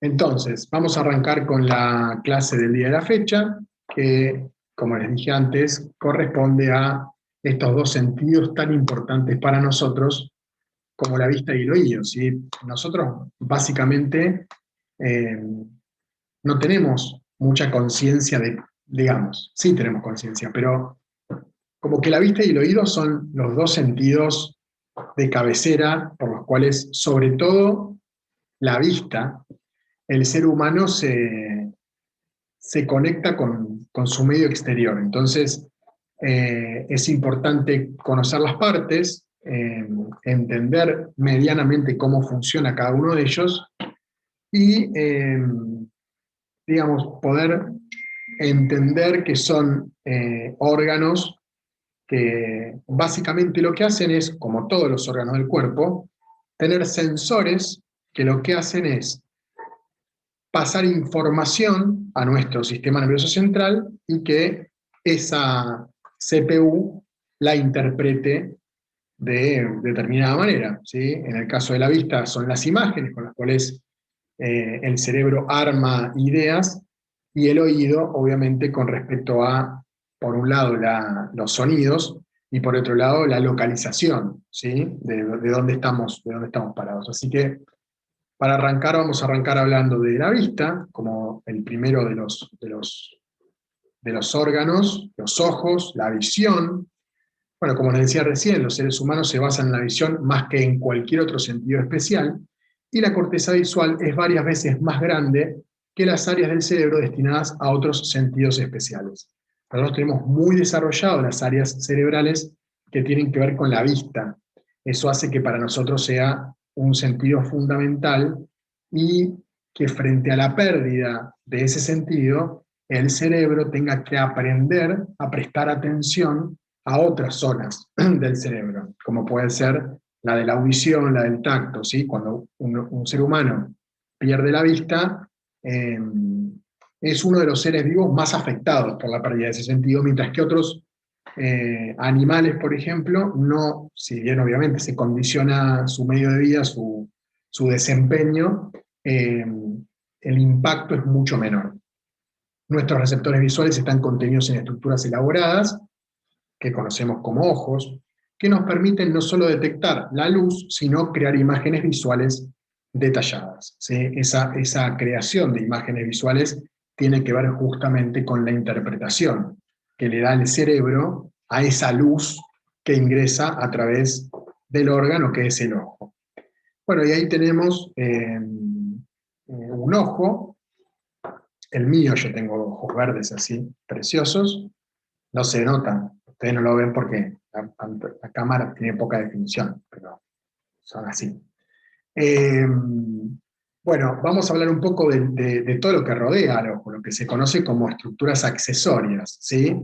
Entonces, vamos a arrancar con la clase del día de la fecha, que, como les dije antes, corresponde a estos dos sentidos tan importantes para nosotros como la vista y el oído, ¿sí? Nosotros, básicamente, eh, no tenemos mucha conciencia de, digamos, sí tenemos conciencia, pero como que la vista y el oído son los dos sentidos de cabecera por los cuales, sobre todo, la vista, el ser humano se conecta con su medio exterior. Entonces, es importante conocer las partes, entender medianamente cómo funciona cada uno de ellos y, digamos, poder entender que son órganos que básicamente lo que hacen es, como todos los órganos del cuerpo, tener sensores que lo que hacen es pasar información a nuestro sistema nervioso central y que esa CPU la interprete de determinada manera, ¿sí? En el caso de la vista son las imágenes con las cuales el cerebro arma ideas, y el oído, obviamente, con respecto a, por un lado, los sonidos, y por otro lado, la localización, ¿sí? De dónde estamos parados. Así que, para arrancar, vamos a arrancar hablando de la vista, como el primero de los órganos, los ojos, la visión. Bueno, como les decía recién, los seres humanos se basan en la visión más que en cualquier otro sentido especial, y la corteza visual es varias veces más grande que las áreas del cerebro destinadas a otros sentidos especiales. Nosotros tenemos muy desarrolladas las áreas cerebrales que tienen que ver con la vista. Eso hace que para nosotros sea un sentido fundamental, y que frente a la pérdida de ese sentido, el cerebro tenga que aprender a prestar atención a otras zonas del cerebro, como puede ser la de la audición, la del tacto, ¿sí? Cuando un ser humano pierde la vista, eh, es uno de los seres vivos más afectados por la pérdida de ese sentido, mientras que otros animales, por ejemplo, no, si bien obviamente se condiciona su medio de vida, su desempeño, el impacto es mucho menor. Nuestros receptores visuales están contenidos en estructuras elaboradas, que conocemos como ojos, que nos permiten no solo detectar la luz, sino crear imágenes visuales detalladas, ¿sí? Esa creación de imágenes visuales tiene que ver justamente con la interpretación que le da el cerebro a esa luz que ingresa a través del órgano que es el ojo. Bueno, y ahí tenemos un ojo. El mío, yo tengo ojos verdes así, preciosos. No se notan, ustedes no lo ven porque la cámara tiene poca definición, pero son así. Eh, bueno, vamos a hablar un poco de todo lo que rodea al ojo, lo que se conoce como estructuras accesorias, ¿sí?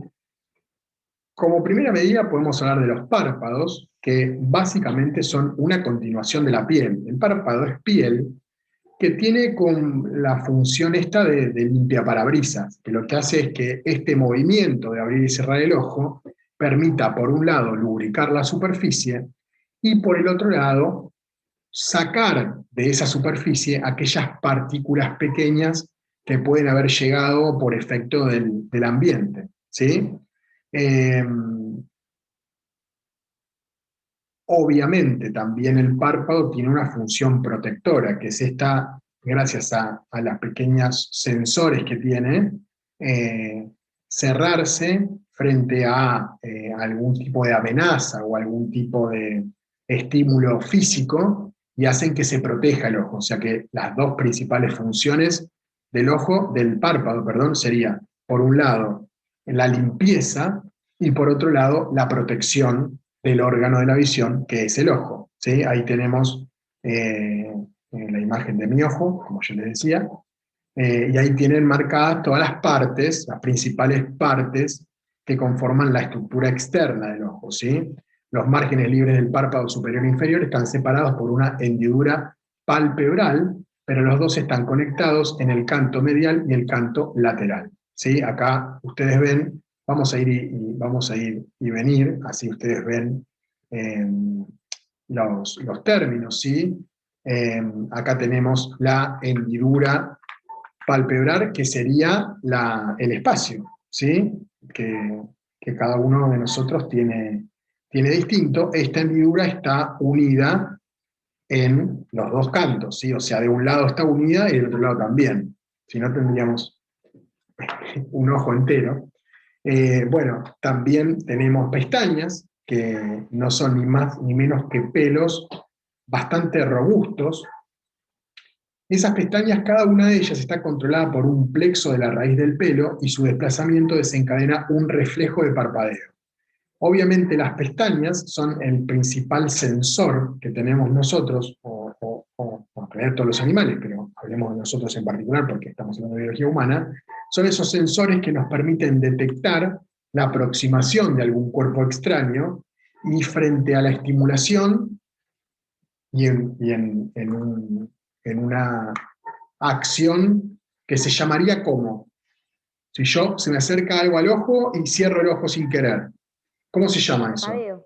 Como primera medida podemos hablar de los párpados, que básicamente son una continuación de la piel. El párpado es piel que tiene con la función esta de limpia parabrisas, que lo que hace es que este movimiento de abrir y cerrar el ojo permita, por un lado, lubricar la superficie, y por el otro lado, sacar de esa superficie aquellas partículas pequeñas que pueden haber llegado por efecto del ambiente, ¿sí? Eh, Obviamente también el párpado tiene una función protectora, que es esta, gracias a las pequeñas sensores que tiene, eh, cerrarse frente a algún tipo de amenaza o algún tipo de estímulo físico, y hacen que se proteja el ojo. O sea que las dos principales funciones del ojo, del párpado, perdón, sería, por un lado, la limpieza, y por otro lado, la protección del órgano de la visión, que es el ojo, ¿sí? Ahí tenemos la imagen de mi ojo, como yo les decía, y ahí tienen marcadas todas las partes, las principales partes que conforman la estructura externa del ojo, ¿sí? Los márgenes libres del párpado superior e inferior están separados por una hendidura palpebral, pero los dos están conectados en el canto medial y el canto lateral, ¿sí? Acá ustedes ven, vamos a ir y venir, así ustedes ven eh, los términos, ¿sí? Acá tenemos la hendidura palpebral, que sería el espacio, ¿sí? Que cada uno de nosotros tiene distinto. Esta hendidura está unida en los dos cantos, ¿sí? O sea, de un lado está unida y del otro lado también. Si no, tendríamos un ojo entero. Bueno, también tenemos pestañas, que no son ni más ni menos que pelos bastante robustos. Esas pestañas, cada una de ellas está controlada por un plexo de la raíz del pelo y su desplazamiento desencadena un reflejo de parpadeo. Obviamente las pestañas son el principal sensor que tenemos nosotros, o en realidad todos los animales, pero hablemos de nosotros en particular porque estamos hablando de biología humana. Son esos sensores que nos permiten detectar la aproximación de algún cuerpo extraño, y frente a la estimulación y en una acción que se llamaría como, si se me acerca algo al ojo y cierro el ojo sin querer. ¿Cómo se llama eso? Parpadeo.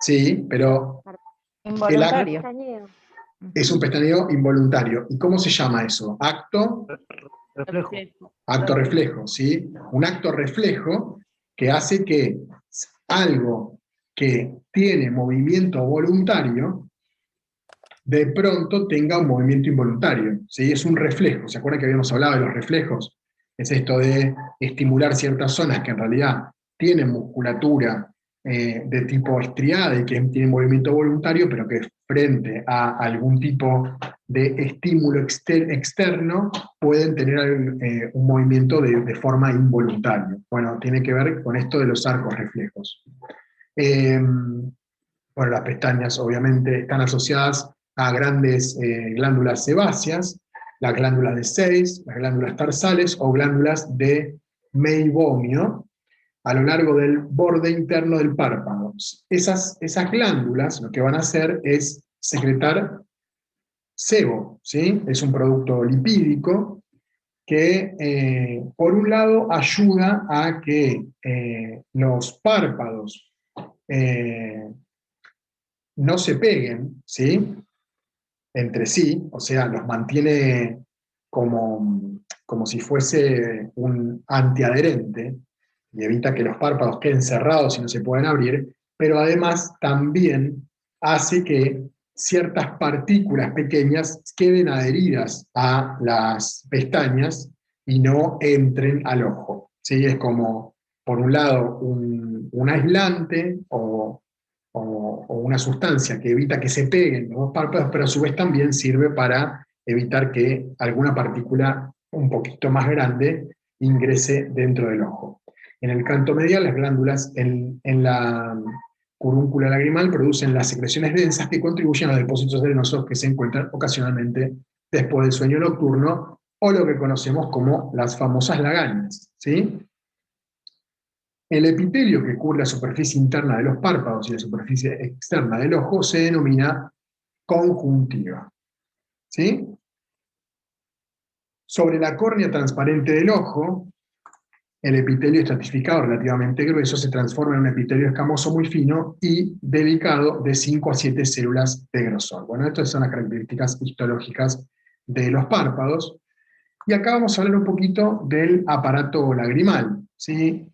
Sí, pero Involuntario. Pestañeo. es un pestañeo involuntario. ¿Y cómo se llama eso? Acto Reflejo. reflejo, ¿sí? Un acto reflejo que hace que algo que tiene movimiento voluntario de pronto tenga un movimiento involuntario, ¿sí? Es un reflejo. ¿Se acuerdan que habíamos hablado de los reflejos? Es esto de estimular ciertas zonas que en realidad tienen musculatura de tipo estriada y que tienen movimiento voluntario, pero que frente a algún tipo de estímulo externo pueden tener un movimiento de forma involuntaria. Bueno, tiene que ver con esto de los arcos reflejos. Bueno, las pestañas obviamente están asociadas a grandes glándulas sebáceas, las glándulas de Seyss, las glándulas tarsales o glándulas de meibomio, a lo largo del borde interno del párpado. Esas glándulas lo que van a hacer es secretar sebo, ¿sí? Es un producto lipídico que, por un lado, ayuda a que los párpados no se peguen, ¿sí? Entre sí, o sea, los mantiene como si fuese un antiadherente y evita que los párpados queden cerrados y no se puedan abrir, pero además también hace que ciertas partículas pequeñas queden adheridas a las pestañas y no entren al ojo, ¿sí? Es como, por un lado, un aislante o una sustancia que evita que se peguen los dos párpados, pero a su vez también sirve para evitar que alguna partícula un poquito más grande ingrese dentro del ojo. En el canto medial, las glándulas en la curúncula lagrimal producen las secreciones densas que contribuyen a los depósitos arenosos que se encuentran ocasionalmente después del sueño nocturno, o lo que conocemos como las famosas lagañas, ¿sí? El epitelio que cubre la superficie interna de los párpados y la superficie externa del ojo se denomina conjuntiva, ¿sí? Sobre la córnea transparente del ojo, el epitelio estratificado relativamente grueso se transforma en un epitelio escamoso muy fino y delicado de 5 a 7 células de grosor. Bueno, estas son las características histológicas de los párpados. Y acá vamos a hablar un poquito del aparato lagrimal, ¿sí?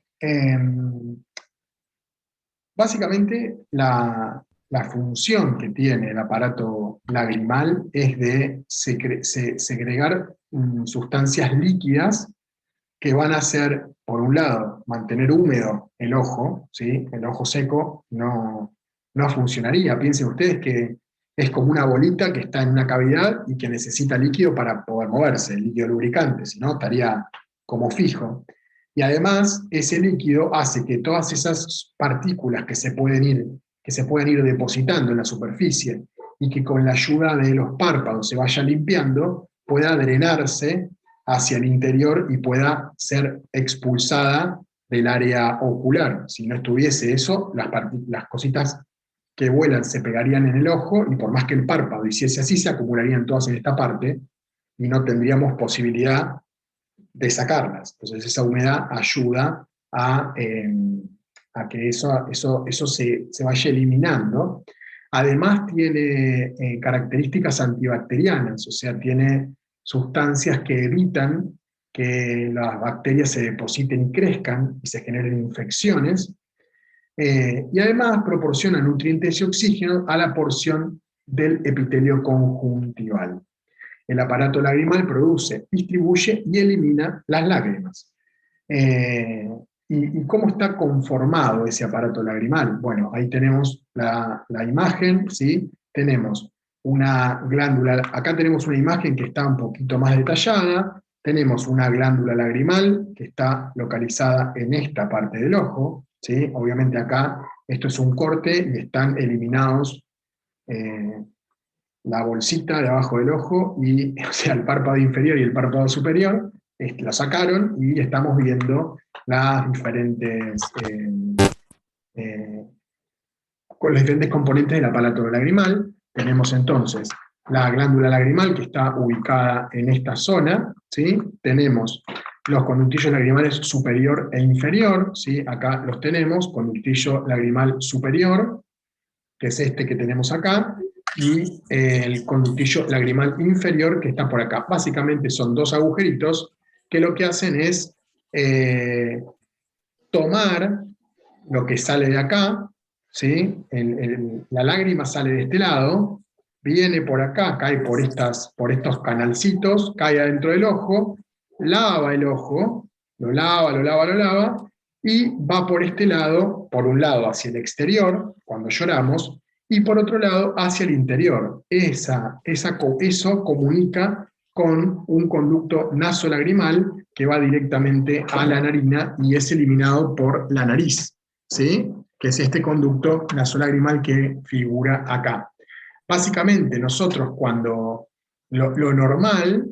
Básicamente, la función que tiene el aparato lagrimal es de segregar sustancias líquidas que van a hacer, por un lado, mantener húmedo el ojo, ¿sí? El ojo seco no funcionaría. Piensen ustedes que es como una bolita que está en una cavidad y que necesita líquido para poder moverse, líquido lubricante, si no estaría como fijo. Y además, ese líquido hace que todas esas partículas que se pueden ir depositando en la superficie y que con la ayuda de los párpados se vaya limpiando, pueda drenarse hacia el interior y pueda ser expulsada del área ocular. Si no estuviese eso, las cositas que vuelan se pegarían en el ojo, y por más que el párpado hiciese así, se acumularían todas en esta parte y no tendríamos posibilidad de sacarlas. Entonces esa humedad ayuda a que eso se vaya eliminando. Además tiene características antibacterianas, o sea, tiene sustancias que evitan que las bacterias se depositen y crezcan y se generen infecciones, y además proporciona nutrientes y oxígeno a la porción del epitelio conjuntival. El aparato lagrimal produce, distribuye y elimina las lágrimas. ¿Y cómo está conformado ese aparato lagrimal? Bueno, ahí tenemos la imagen, ¿sí? Tenemos una glándula, acá tenemos una imagen que está un poquito más detallada, tenemos una glándula lagrimal que está localizada en esta parte del ojo, ¿sí? Obviamente acá esto es un corte y están eliminados la bolsita de abajo del ojo, y, o sea, el párpado inferior y el párpado superior, lo sacaron y estamos viendo las diferentes, con los diferentes componentes del aparato lagrimal. Tenemos entonces la glándula lagrimal que está ubicada en esta zona, ¿sí? Tenemos los conductillos lagrimales superior e inferior, ¿sí? Acá los tenemos, conductillo lagrimal superior, que es este que tenemos acá, y el conductillo lagrimal inferior que está por acá. Básicamente son dos agujeritos que lo que hacen es tomar lo que sale de acá, ¿sí? La lágrima sale de este lado, viene por acá, cae por estos canalcitos, cae adentro del ojo, lava el ojo, lo lava, y va por este lado, por un lado hacia el exterior, cuando lloramos, y por otro lado hacia el interior. Eso comunica con un conducto nasolagrimal que va directamente a la narina y es eliminado por la nariz, ¿sí? Que es este conducto nasolagrimal que figura acá. Básicamente nosotros cuando lo normal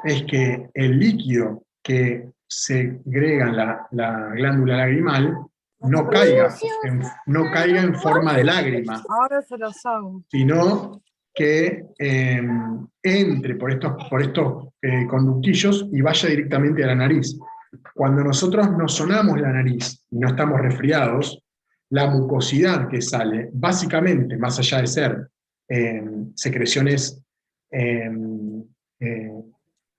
es que el líquido que segrega la glándula lagrimal no caiga en forma de lágrima, Ahora se los hago. sino que entre por estos conductillos y vaya directamente a la nariz. Cuando nosotros nos sonamos la nariz y no estamos resfriados, la mucosidad que sale, básicamente, más allá de ser secreciones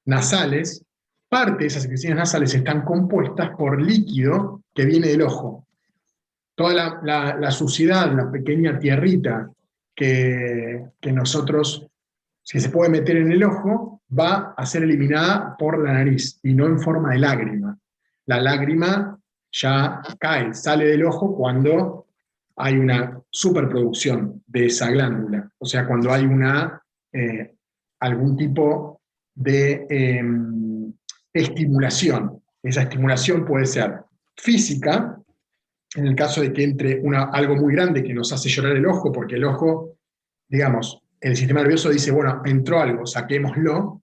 nasales, parte de esas secreciones nasales están compuestas por líquido que viene del ojo. Toda la suciedad, la pequeña tierrita que nosotros, si se puede meter en el ojo, va a ser eliminada por la nariz, y no en forma de lágrima. La lágrima ya cae, sale del ojo cuando hay una superproducción de esa glándula, o sea, cuando hay algún tipo de estimulación. Esa estimulación puede ser física, en el caso de que entre algo muy grande que nos hace llorar el ojo, porque el ojo, digamos, el sistema nervioso dice, bueno, entró algo, saquémoslo,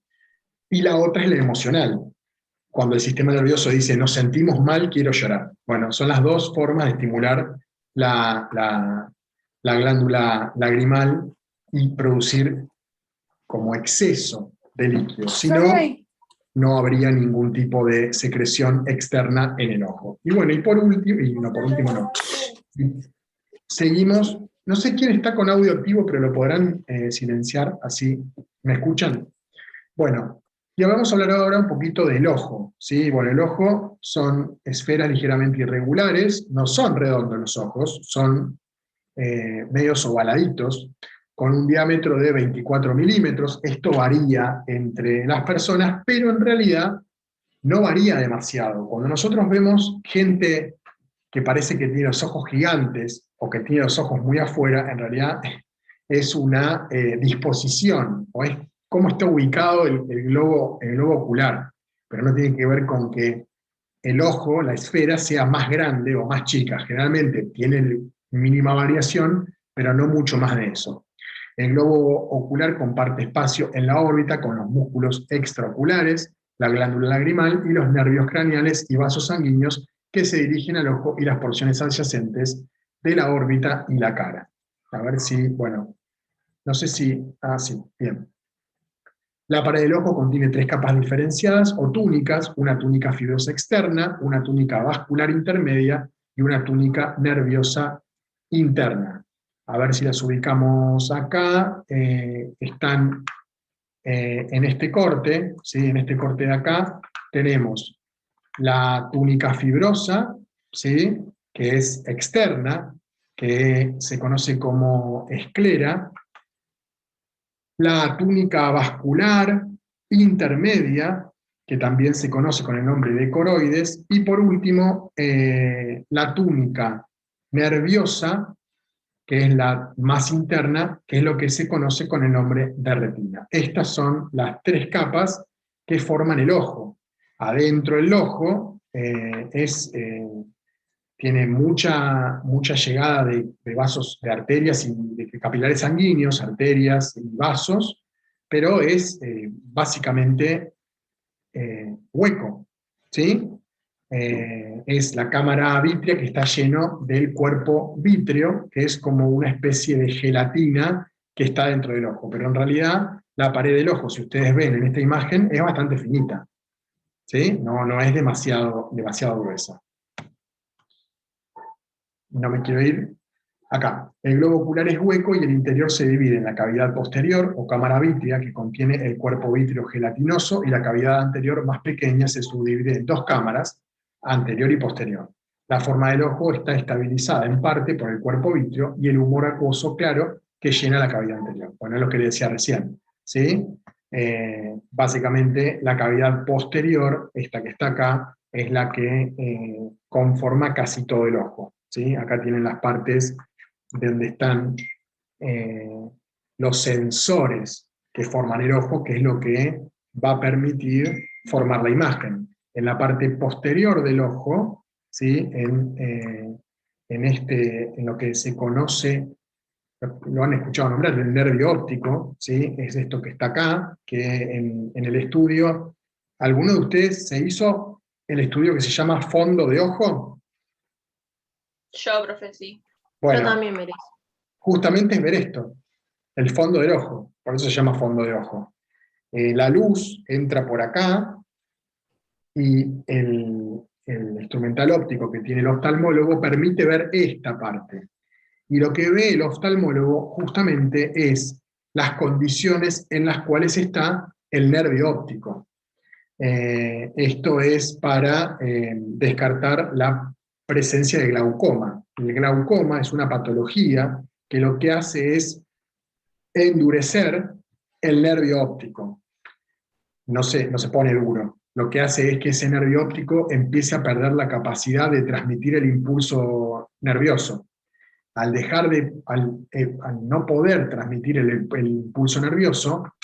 y la otra es la emocional. Cuando el sistema nervioso dice, nos sentimos mal, quiero llorar. Bueno, son las dos formas de estimular la glándula lagrimal y producir como exceso de líquido. Si no, no habría ningún tipo de secreción externa en el ojo. Y bueno, y por último no. Seguimos, no sé quién está con audio activo, pero lo podrán silenciar, así me escuchan. Bueno, y vamos a hablar ahora un poquito del ojo, ¿sí? Bueno, el ojo son esferas ligeramente irregulares, no son redondos los ojos, son medios ovaladitos, con un diámetro de 24 milímetros. Esto varía entre las personas, pero en realidad no varía demasiado. Cuando nosotros vemos gente que parece que tiene los ojos gigantes, o que tiene los ojos muy afuera, en realidad es una disposición, o es cómo está ubicado el globo ocular, pero no tiene que ver con que el ojo, la esfera, sea más grande o más chica. Generalmente tiene mínima variación, pero no mucho más de eso. El globo ocular comparte espacio en la órbita con los músculos extraoculares, la glándula lagrimal y los nervios craneales y vasos sanguíneos que se dirigen al ojo y las porciones adyacentes de la órbita y la cara. A ver si, bueno, no sé si, sí, bien. La pared del ojo contiene 3 capas diferenciadas o túnicas, una túnica fibrosa externa, una túnica vascular intermedia y una túnica nerviosa interna. a ver si las ubicamos acá, están en este corte, ¿sí? En este corte de acá, tenemos la túnica fibrosa, ¿sí? Que es externa, que se conoce como esclera, la túnica vascular intermedia, que también se conoce con el nombre de coroides, y por último, la túnica nerviosa, que es la más interna, que es lo que se conoce con el nombre de retina. Estas son las tres capas que forman el ojo. Adentro del ojo tiene mucha llegada de vasos, de arterias y de capilares sanguíneos, arterias y vasos, pero es básicamente hueco, ¿sí? Es la cámara vítrea que está lleno del cuerpo vítreo, que es como una especie de gelatina que está dentro del ojo, pero en realidad la pared del ojo, si ustedes ven en esta imagen, es bastante finita, ¿sí? No es demasiado gruesa. No me quiero ir. Acá, el globo ocular es hueco y el interior se divide en la cavidad posterior, o cámara vítrea, que contiene el cuerpo vítreo gelatinoso, y la cavidad anterior, más pequeña, se subdivide en dos cámaras, anterior y posterior. La forma del ojo está estabilizada en parte por el cuerpo vítreo y el humor acuoso claro que llena la cavidad anterior. Bueno, es lo que le decía recién, ¿sí? Básicamente, la cavidad posterior, esta que está acá, es la que conforma casi todo el ojo, ¿sí? Acá tienen las partes de donde están los sensores que forman el ojo, que es lo que va a permitir formar la imagen. En la parte posterior del ojo, ¿sí? En lo que se conoce, lo han escuchado nombrar, el nervio óptico, ¿sí? Es esto que está acá, que en el estudio, ¿alguno de ustedes se hizo el estudio que se llama fondo de ojo? Yo, profe, sí. Bueno, Yo también me lo hice. justamente es ver esto, el fondo del ojo, por eso se llama fondo de ojo. La luz entra por acá y el instrumental óptico que tiene el oftalmólogo permite ver esta parte. Y lo que ve el oftalmólogo justamente es las condiciones en las cuales está el nervio óptico. Esto es para descartar la presencia de glaucoma. El glaucoma es una patología que lo que hace es endurecer el nervio óptico. No se pone duro. Lo que hace es que ese nervio óptico empiece a perder la capacidad de transmitir el impulso nervioso. Al no poder transmitir el impulso nervioso,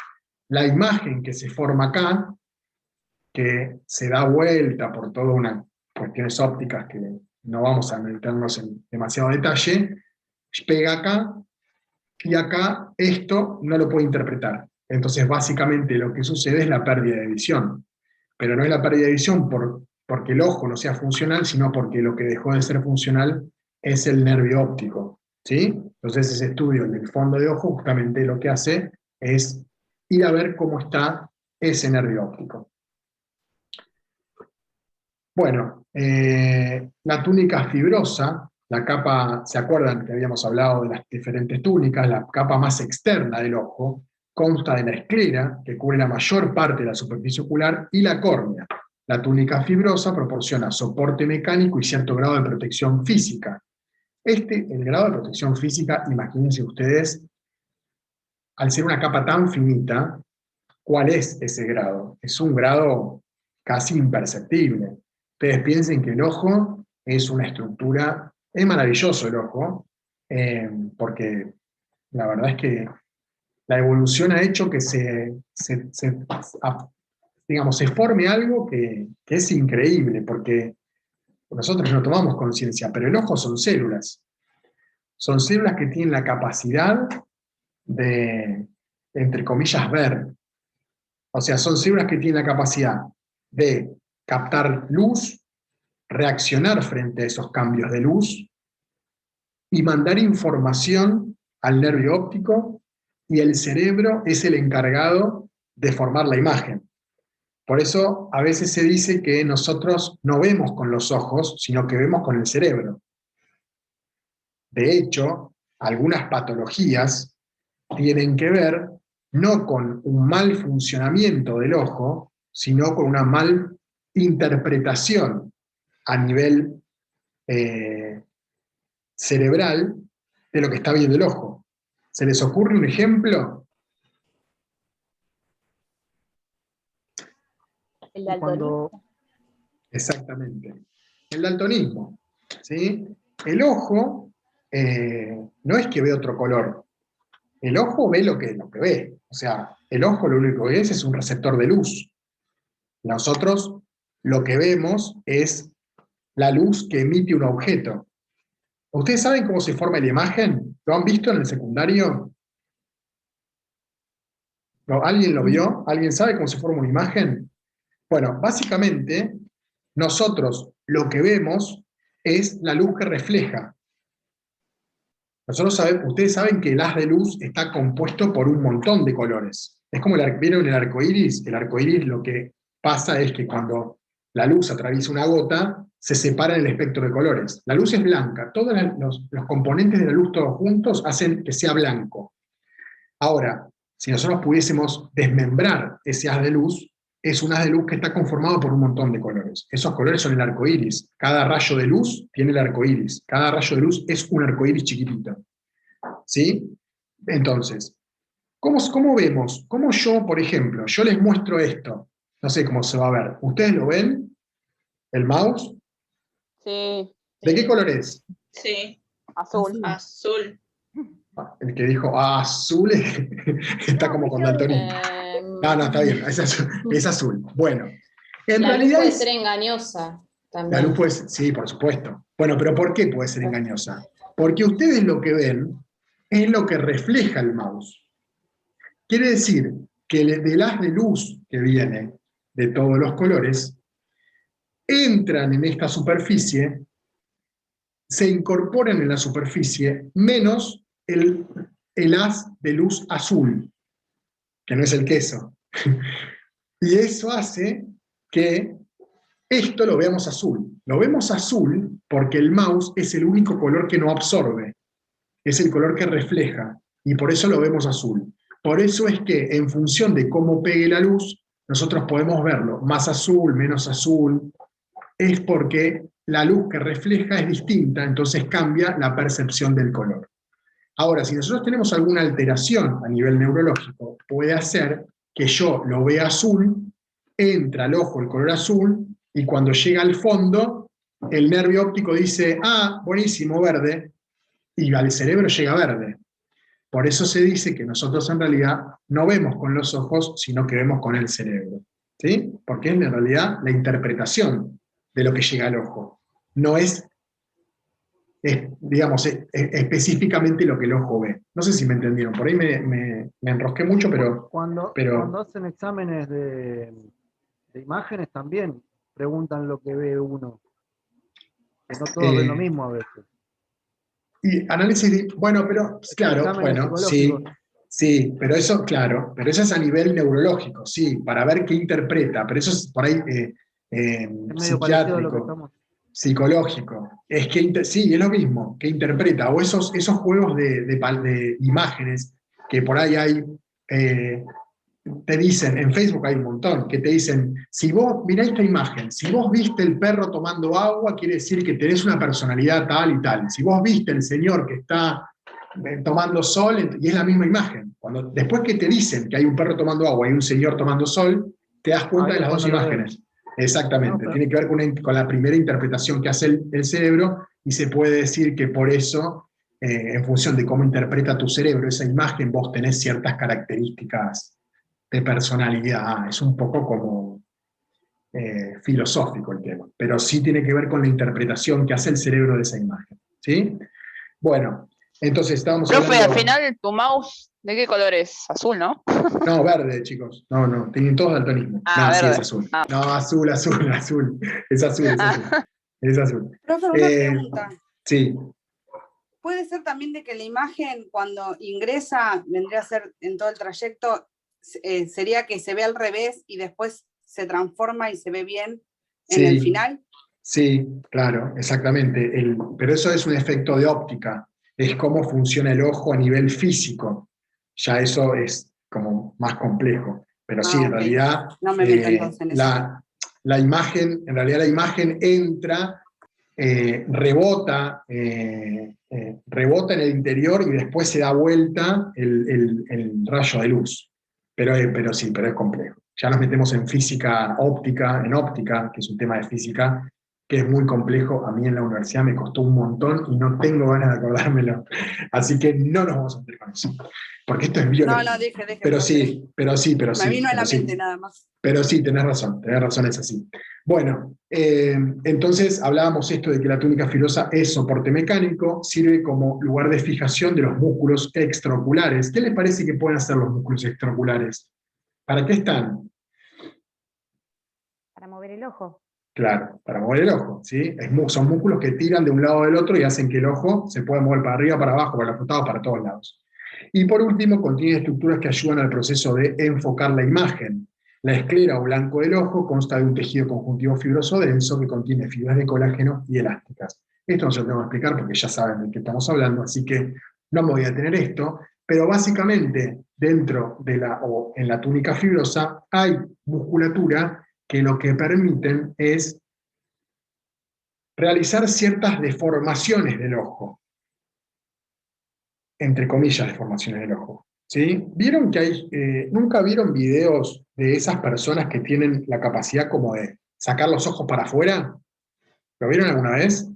la imagen que se forma acá, que se da vuelta por todas unas cuestiones ópticas que no vamos a meternos en demasiado detalle, pega acá, y acá esto no lo puede interpretar. Entonces básicamente lo que sucede es la pérdida de visión. Pero no es la pérdida de visión porque el ojo no sea funcional, sino porque lo que dejó de ser funcional es el nervio óptico, ¿sí? Entonces ese estudio del fondo de ojo justamente lo que hace es ir a ver cómo está ese nervio óptico. Bueno, la túnica fibrosa, la capa, ¿se acuerdan que habíamos hablado de las diferentes túnicas? La capa más externa del ojo consta de la esclera, que cubre la mayor parte de la superficie ocular, y la córnea. La túnica fibrosa proporciona soporte mecánico y cierto grado de protección física. El grado de protección física, imagínense ustedes, al ser una capa tan finita, ¿cuál es ese grado? Es un grado casi imperceptible. Ustedes piensen que el ojo es una estructura, es maravilloso el ojo, porque la verdad es que la evolución ha hecho que se forme algo que es increíble, porque nosotros no tomamos conciencia, pero el ojo son células. Son células que tienen la capacidad de, entre comillas, ver. O sea, son células que tienen la capacidad de captar luz, reaccionar frente a esos cambios de luz y mandar información al nervio óptico, y el cerebro es el encargado de formar la imagen. Por eso a veces se dice que nosotros no vemos con los ojos, sino que vemos con el cerebro. De hecho, algunas patologías tienen que ver no con un mal funcionamiento del ojo, sino con una mal interpretación a nivel cerebral de lo que está viendo el ojo. ¿Se les ocurre un ejemplo? El daltonismo. Exactamente. El daltonismo. ¿Sí? El ojo no es que ve otro color. El ojo ve lo que ve. O sea, el ojo lo único que es un receptor de luz. Nosotros lo que vemos es la luz que emite un objeto. ¿Ustedes saben cómo se forma la imagen? ¿Lo han visto en el secundario? ¿No? ¿Alguien lo vio? ¿Alguien sabe cómo se forma una imagen? Bueno, básicamente, nosotros lo que vemos es la luz que refleja. Ustedes saben que el haz de luz está compuesto por un montón de colores. Es como ¿vieron el arco iris? El arco iris lo que pasa es que cuando la luz atraviesa una gota, se separa el espectro de colores. La luz es blanca. Todos los componentes de la luz todos juntos hacen que sea blanco. Ahora, si nosotros pudiésemos desmembrar ese haz de luz, es un haz de luz que está conformado por un montón de colores. Esos colores son el arco iris. Cada rayo de luz tiene el arco iris. Cada rayo de luz es un arco iris chiquitito. ¿Sí? Entonces, ¿cómo vemos? ¿Cómo yo, por ejemplo, yo les muestro esto? No sé cómo se va a ver. ¿Ustedes lo ven? ¿El mouse? Sí. ¿De qué color es? Sí. Azul. Azul. El que dijo azul está como con daltonismo. No, está bien, es azul. Bueno, en La luz realidad puede ser engañosa la luz también. puede ser, sí, por supuesto. Bueno, pero ¿por qué puede ser engañosa? Porque ustedes lo que ven es lo que refleja el mouse. Quiere decir que del haz de luz que viene de todos los colores, entran en esta superficie, se incorporan en la superficie, menos el haz de luz azul, que no es el queso. Y eso hace que esto lo veamos azul. Lo vemos azul porque el mouse es el único color que no absorbe, es el color que refleja, y por eso lo vemos azul. Por eso es que en función de cómo pegue la luz, nosotros podemos verlo más azul, menos azul, es porque la luz que refleja es distinta, entonces cambia la percepción del color. Ahora, si nosotros tenemos alguna alteración a nivel neurológico, puede hacer que yo lo vea azul, entra al ojo el color azul, y cuando llega al fondo, el nervio óptico dice, ah, buenísimo, verde, y al cerebro llega verde. Por eso se dice que nosotros en realidad no vemos con los ojos, sino que vemos con el cerebro. ¿Sí? Porque es en realidad la interpretación de lo que llega al ojo. No es digamos, específicamente lo que el ojo ve. No sé si me entendieron, por ahí me enrosqué mucho, pero... Cuando hacen exámenes de imágenes también preguntan lo que ve uno, que no todos ven lo mismo a veces. Y análisis, bueno, pero claro, bueno, sí, pero eso, claro, pero eso es a nivel neurológico, sí, para ver qué interpreta, pero eso es por ahí psiquiátrico, psicológico. Es que sí, es lo mismo, que interpreta, o esos juegos de imágenes que por ahí hay, te dicen, en Facebook hay un montón, que te dicen, si vos, mirá esta imagen, si vos viste el perro tomando agua, quiere decir que tenés una personalidad tal y tal. Si vos viste el señor que está tomando sol, y es la misma imagen. Después que te dicen que hay un perro tomando agua y un señor tomando sol, te das cuenta de las dos imágenes. Exactamente, tiene que ver con la primera interpretación que hace el cerebro, y se puede decir que por eso, en función de cómo interpreta tu cerebro esa imagen, vos tenés ciertas características de personalidad. Es un poco como filosófico el tema, pero sí tiene que ver con la interpretación que hace el cerebro de esa imagen. ¿Sí? Bueno, entonces estábamos hablando... Profe, al final, ¿tu mouse de qué color es? Azul, ¿no? No, verde, chicos. No, tienen todos daltonismo. Ah, sí, verde. es azul. No, azul. Es azul. Es azul. Profe, una pregunta. Sí. ¿Puede ser también de que la imagen cuando ingresa, vendría a ser en todo el trayecto, sería que se ve al revés y después se transforma y se ve bien en el final? Sí, claro, exactamente. Pero eso es un efecto de óptica. es cómo funciona el ojo a nivel físico. Ya eso es como más complejo. Pero sí, en ok. realidad No me meto entonces en eso. la imagen, en realidad la imagen entra, rebota en el interior y después se da vuelta el rayo de luz. Pero sí, pero es complejo. Ya nos metemos en física óptica, que es un tema de física que es muy complejo. A mí en la universidad me costó un montón y no tengo ganas de acordármelo. Así que no nos vamos a meter con eso. Porque esto es No, biología. deje, Pero profe. sí. Me vino a la mente nada más. Pero sí, tenés razón, es así. Bueno, entonces hablábamos esto de que la túnica fibrosa es soporte mecánico, sirve como lugar de fijación de los músculos extraoculares. ¿Qué les parece que pueden hacer los músculos extraoculares? ¿Para qué están? Para mover el ojo. Claro, para mover el ojo, ¿sí? Son músculos que tiran de un lado del otro y hacen que el ojo se pueda mover para arriba, para abajo, para los costados, para todos lados. Y por último, contiene estructuras que ayudan al proceso de enfocar la imagen. La esclera o blanco del ojo consta de un tejido conjuntivo fibroso denso que contiene fibras de colágeno y elásticas. Esto no se lo tengo que explicar porque ya saben de qué estamos hablando, así que no me voy a tener esto, pero básicamente dentro de o en la túnica fibrosa hay musculatura que lo que permiten es realizar ciertas deformaciones del ojo, entre comillas deformaciones del ojo. ¿Sí? ¿Vieron que nunca vieron videos de esas personas que tienen la capacidad como de sacar los ojos para afuera? ¿Lo vieron alguna vez?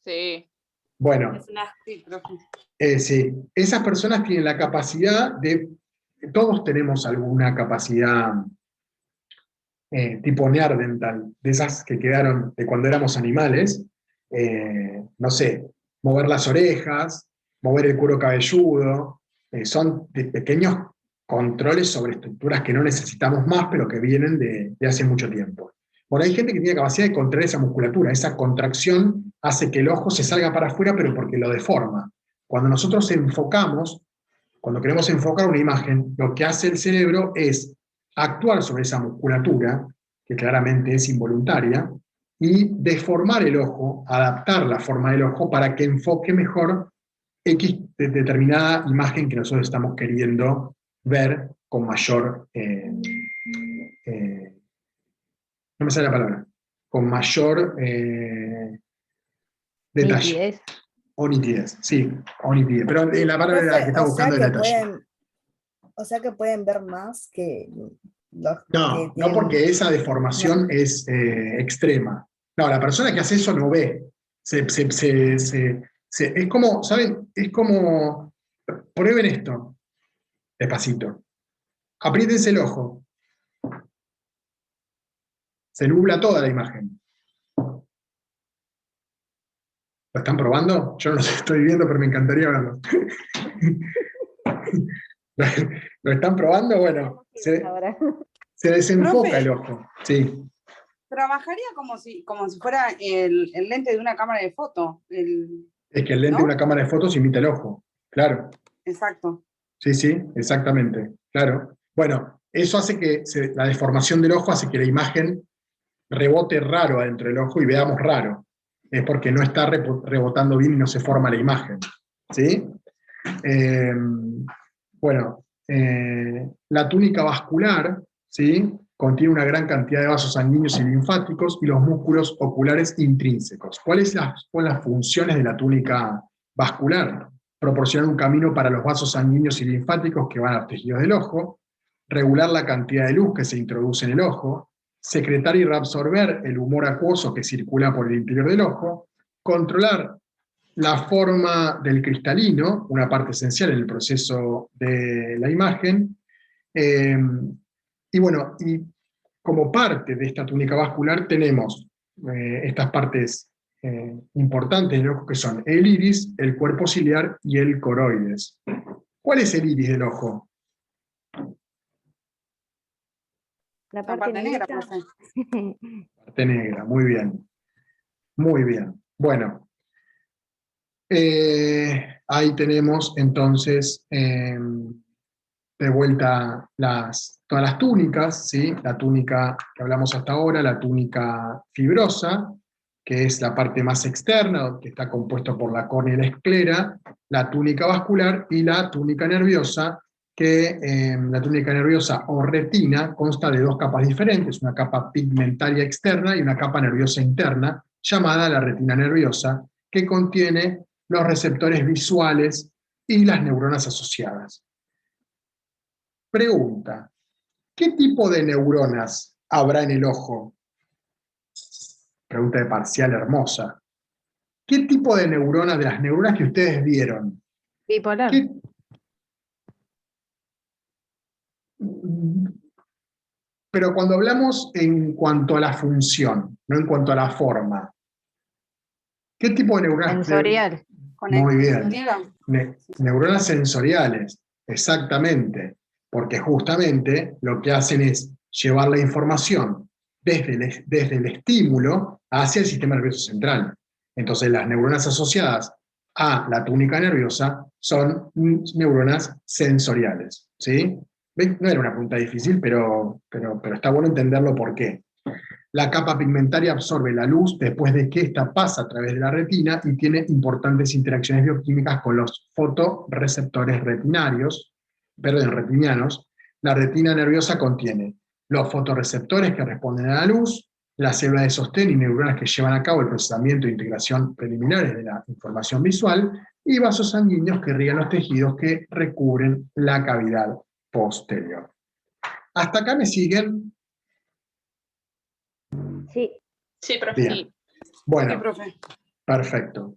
Sí. Bueno, Es una profe. sí, esas personas tienen la capacidad todos tenemos alguna capacidad tipo Neandertal, de esas que quedaron de cuando éramos animales, no sé, mover las orejas, mover el cuero cabelludo, son pequeños controles sobre estructuras que no necesitamos más, pero que vienen de hace mucho tiempo. Bueno, hay gente que tiene capacidad de contraer esa musculatura, esa contracción hace que el ojo se salga para afuera, pero porque lo deforma. Cuando nosotros enfocamos, cuando queremos enfocar una imagen, lo que hace el cerebro es actuar sobre esa musculatura, que claramente es involuntaria, y deformar el ojo, adaptar la forma del ojo para que enfoque mejor X determinada imagen que nosotros estamos queriendo ver con mayor, no me sale la palabra, con mayor detalle. Nitidez. O nitidez, sí, o nitidez. Pero la palabra que está buscando es detalle. O sea que pueden ver más que los que No, no tienen... porque esa deformación es extrema. No, la persona que hace eso no ve. Es como, ¿saben? Es como, prueben esto, despacito. Apriétense el ojo. Se nubla toda la imagen. ¿Lo están probando? Yo no los estoy viendo, pero me encantaría verlo. ¿Lo están probando? Bueno, se desenfoca Profe, el ojo. Sí. trabajaría como si fuera el lente de una cámara de foto. Es que el lente de una cámara de fotos imita el ojo, claro. Exacto. Sí, sí, exactamente, claro. Bueno, eso hace que la deformación del ojo hace que la imagen rebote raro adentro del ojo y veamos raro. Es porque no está rebotando bien y no se forma la imagen. ¿Sí? Bueno, la túnica vascular, ¿sí?, contiene una gran cantidad de vasos sanguíneos y linfáticos y los músculos oculares intrínsecos. ¿Cuáles son las funciones de la túnica vascular? Proporcionar un camino para los vasos sanguíneos y linfáticos que van a los tejidos del ojo, regular la cantidad de luz que se introduce en el ojo, secretar y reabsorber el humor acuoso que circula por el interior del ojo, controlar la forma del cristalino, una parte esencial en el proceso de la imagen, y bueno, y como parte de esta túnica vascular tenemos estas partes importantes del ojo que son el iris, el cuerpo ciliar y el coroides. ¿Cuál es el iris del ojo? La La parte negra, negrita. profe. Parte negra, muy bien. Muy bien. Bueno, ahí tenemos entonces de vuelta todas las túnicas, ¿sí? La túnica que hablamos hasta ahora, la túnica fibrosa, que es la parte más externa, que está compuesto por la córnea y la esclera, la túnica vascular y la túnica nerviosa, que la túnica nerviosa o retina consta de dos capas diferentes, una capa pigmentaria externa y una capa nerviosa interna, llamada la retina nerviosa, que contiene los receptores visuales y las neuronas asociadas. Pregunta: ¿qué tipo de neuronas habrá en el ojo? Pregunta de parcial hermosa. ¿Qué tipo de neuronas, de las neuronas que ustedes vieron? Bipolar. ¿Qué... Pero cuando hablamos en cuanto a la función, no en cuanto a la forma, ¿qué tipo de neuronas? Sensorial. Muy bien. Conectiva. Neuronas sensoriales, exactamente, porque justamente lo que hacen es llevar la información desde el estímulo hacia el sistema nervioso central. Entonces las neuronas asociadas a la túnica nerviosa son neuronas sensoriales, ¿sí? ¿Ven? No era una pregunta difícil, pero está bueno entenderlo por qué. La capa pigmentaria absorbe la luz después de que ésta pasa a través de la retina y tiene importantes interacciones bioquímicas con los fotorreceptores retinianos. La retina nerviosa contiene los fotorreceptores que responden a la luz, las células de sostén y neuronas que llevan a cabo el procesamiento e integración preliminares de la información visual, y vasos sanguíneos que irrigan los tejidos que recubren la cavidad posterior. ¿Hasta acá me siguen? Sí. Sí, profe. Bien. Sí. Bueno, Sí, profe. perfecto.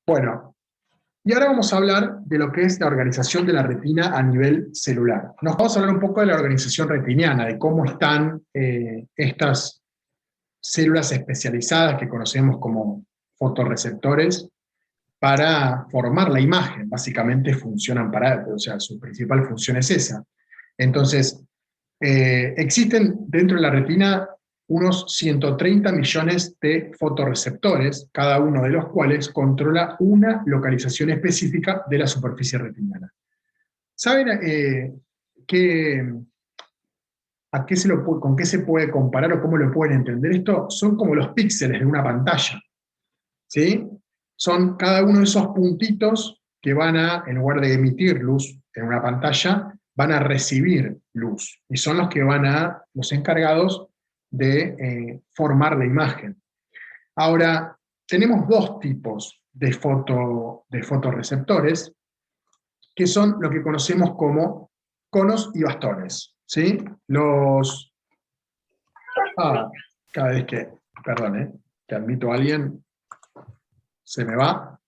Bueno, y ahora vamos a hablar de lo que es la organización de la retina a nivel celular. Nos vamos a hablar un poco de la organización retiniana, de cómo están estas células especializadas que conocemos como fotorreceptores para formar la imagen. Básicamente funcionan para, o sea, su principal función es esa. Entonces, existen dentro de la retina unos 130 millones de fotorreceptores, cada uno de los cuales controla una localización específica de la superficie retiniana. ¿Saben con qué se puede comparar o cómo lo pueden entender esto? Son como los píxeles de una pantalla, ¿sí? Son cada uno de esos puntitos que van a, en lugar de emitir luz en una pantalla, van a recibir luz, y son los encargados de formar la imagen. Ahora, tenemos dos tipos de fotorreceptores, que son lo que conocemos como conos y bastones, ¿sí? Cada vez que, perdón, que admito a alguien, se me va.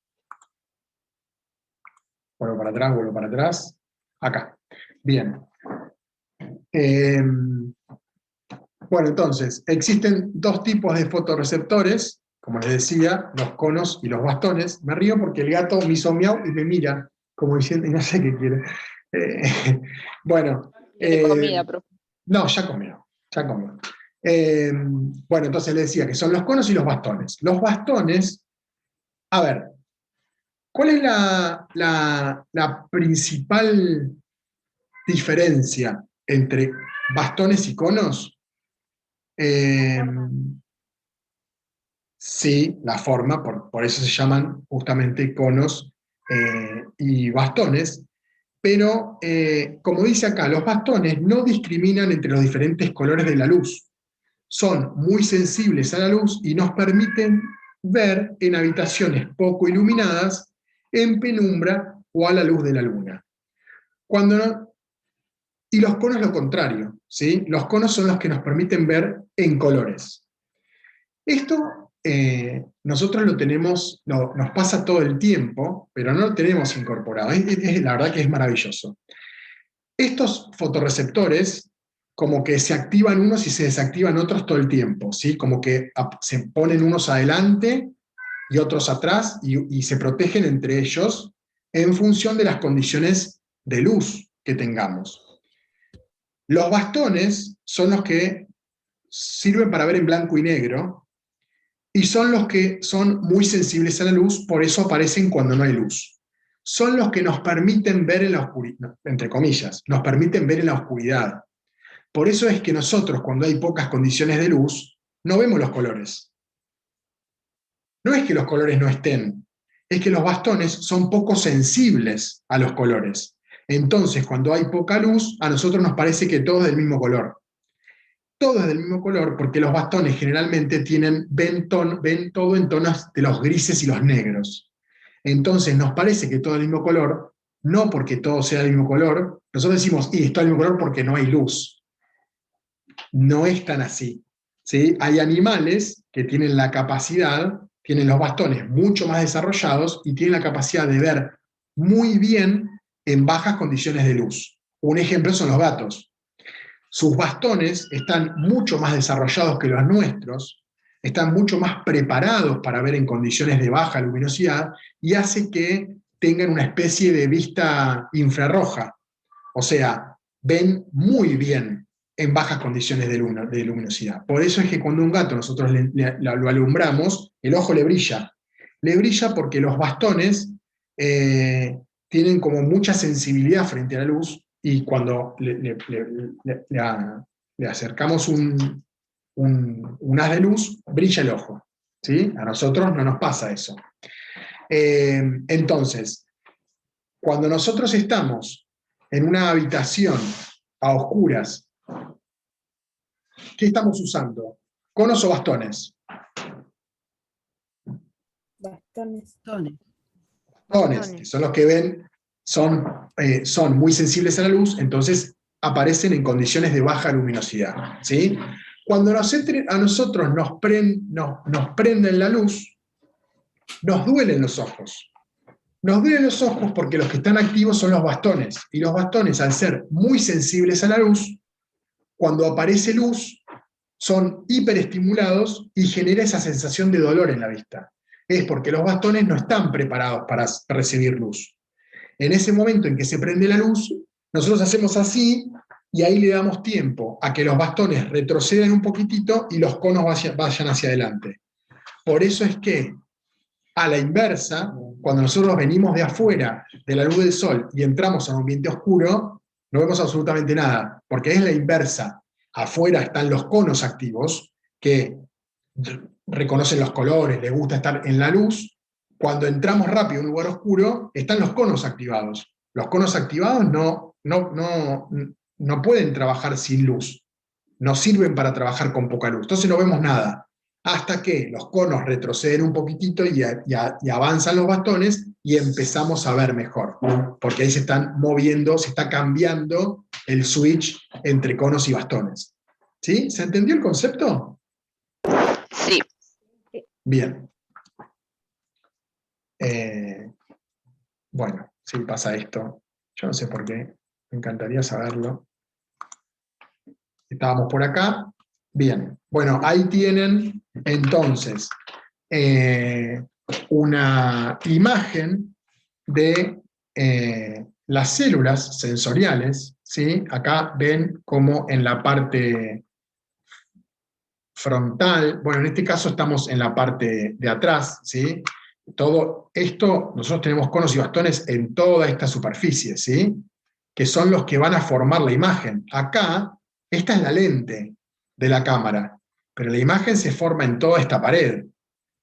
Vuelvo para atrás. Acá. Bien. Bueno, entonces, existen dos tipos de fotorreceptores, como les decía, los conos y los bastones. Me río porque el gato me hizo miau y me mira, como diciendo, y no sé qué quiere. Bueno. Tiene comida, profe. No, ya comió. Bueno, entonces les decía que son los conos y los bastones. Los bastones, a ver, ¿cuál es la principal diferencia entre bastones y conos? Sí, la forma, por eso se llaman justamente conos y bastones, pero como dice acá, los bastones no discriminan entre los diferentes colores de la luz. Son muy sensibles a la luz y nos permiten ver en habitaciones poco iluminadas, en penumbra o a la luz de la luna. Y los conos lo contrario, ¿sí? Los conos son los que nos permiten ver en colores. Esto nosotros lo tenemos, nos pasa todo el tiempo, pero no lo tenemos incorporado. La verdad que es maravilloso. Estos fotorreceptores, como que se activan unos y se desactivan otros todo el tiempo, ¿sí? Como que se ponen unos adelante y otros atrás, y se protegen entre ellos en función de las condiciones de luz que tengamos. Los bastones son los que sirven para ver en blanco y negro, y son los que son muy sensibles a la luz, por eso aparecen cuando no hay luz. Son los que nos permiten ver en la oscuridad, entre comillas, nos permiten ver en la oscuridad. Por eso es que nosotros, cuando hay pocas condiciones de luz, no vemos los colores. No es que los colores no estén, es que los bastones son poco sensibles a los colores. Entonces, cuando hay poca luz, a nosotros nos parece que todo es del mismo color. Todo es del mismo color porque los bastones generalmente ven todo en tonos de los grises y los negros. Entonces nos parece que todo es del mismo color, no porque todo sea del mismo color. Nosotros decimos, y está del mismo color porque no hay luz. No es tan así, ¿sí? Hay animales que tienen la capacidad, tienen los bastones mucho más desarrollados y tienen la capacidad de ver muy bien en bajas condiciones de luz. Un ejemplo son los gatos. Sus bastones están mucho más desarrollados que los nuestros, están mucho más preparados para ver en condiciones de baja luminosidad y hace que tengan una especie de vista infrarroja. O sea, ven muy bien en bajas condiciones de luminosidad. Por eso es que cuando un gato nosotros lo alumbramos, el ojo le brilla. Le brilla porque los bastones tienen como mucha sensibilidad frente a la luz, y cuando le acercamos un haz de luz, brilla el ojo, ¿sí? A nosotros no nos pasa eso. Entonces, cuando nosotros estamos en una habitación a oscuras, ¿qué estamos usando? ¿Conos o bastones? Bastones. Bastones, que son los que ven, son muy sensibles a la luz, entonces aparecen en condiciones de baja luminosidad, ¿sí? Cuando a nosotros nos prenden la luz, nos duelen los ojos. Nos duelen los ojos porque los que están activos son los bastones, y los bastones, al ser muy sensibles a la luz, cuando aparece luz, son hiperestimulados y genera esa sensación de dolor en la vista. Es porque los bastones no están preparados para recibir luz. En ese momento en que se prende la luz, nosotros hacemos así, y ahí le damos tiempo a que los bastones retrocedan un poquitito y los conos vayan hacia adelante. Por eso es que, a la inversa, cuando nosotros venimos de afuera de la luz del sol y entramos a un ambiente oscuro, no vemos absolutamente nada, porque es la inversa. Afuera están los conos activos, que reconocen los colores, les gusta estar en la luz. Cuando entramos rápido en un lugar oscuro, están los conos activados. Los conos activados no pueden trabajar sin luz, no sirven para trabajar con poca luz, entonces no vemos nada, hasta que los conos retroceden un poquitito y avanzan los bastones y empezamos a ver mejor, porque ahí se están moviendo, se está cambiando el switch entre conos y bastones. ¿Sí? ¿Se entendió el concepto? Sí. Bien. Bueno, sí pasa esto. Yo no sé por qué, me encantaría saberlo. Estábamos por acá. Bien, bueno, ahí tienen entonces una imagen de las células sensoriales, ¿sí? Acá ven como en la parte frontal, bueno, en este caso estamos en la parte de atrás, ¿sí? Todo esto, nosotros tenemos conos y bastones en toda esta superficie, ¿sí? Que son los que van a formar la imagen. Acá, esta es la lente de la cámara, pero la imagen se forma en toda esta pared,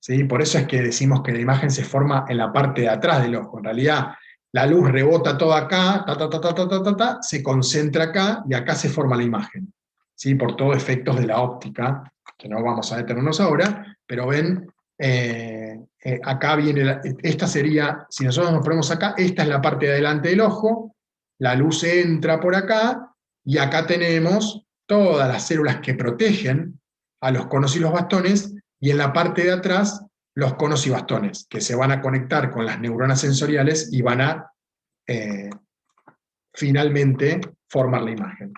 ¿sí? Por eso es que decimos que la imagen se forma en la parte de atrás del ojo. En realidad, la luz rebota toda acá, se concentra acá, y acá se forma la imagen, ¿sí? Por todos efectos de la óptica, que no vamos a detenernos ahora, pero ven, acá viene, esta sería, si nosotros nos ponemos acá, esta es la parte de adelante del ojo, la luz entra por acá, y acá tenemos todas las células que protegen a los conos y los bastones, y en la parte de atrás, los conos y bastones, que se van a conectar con las neuronas sensoriales y van a finalmente formar la imagen.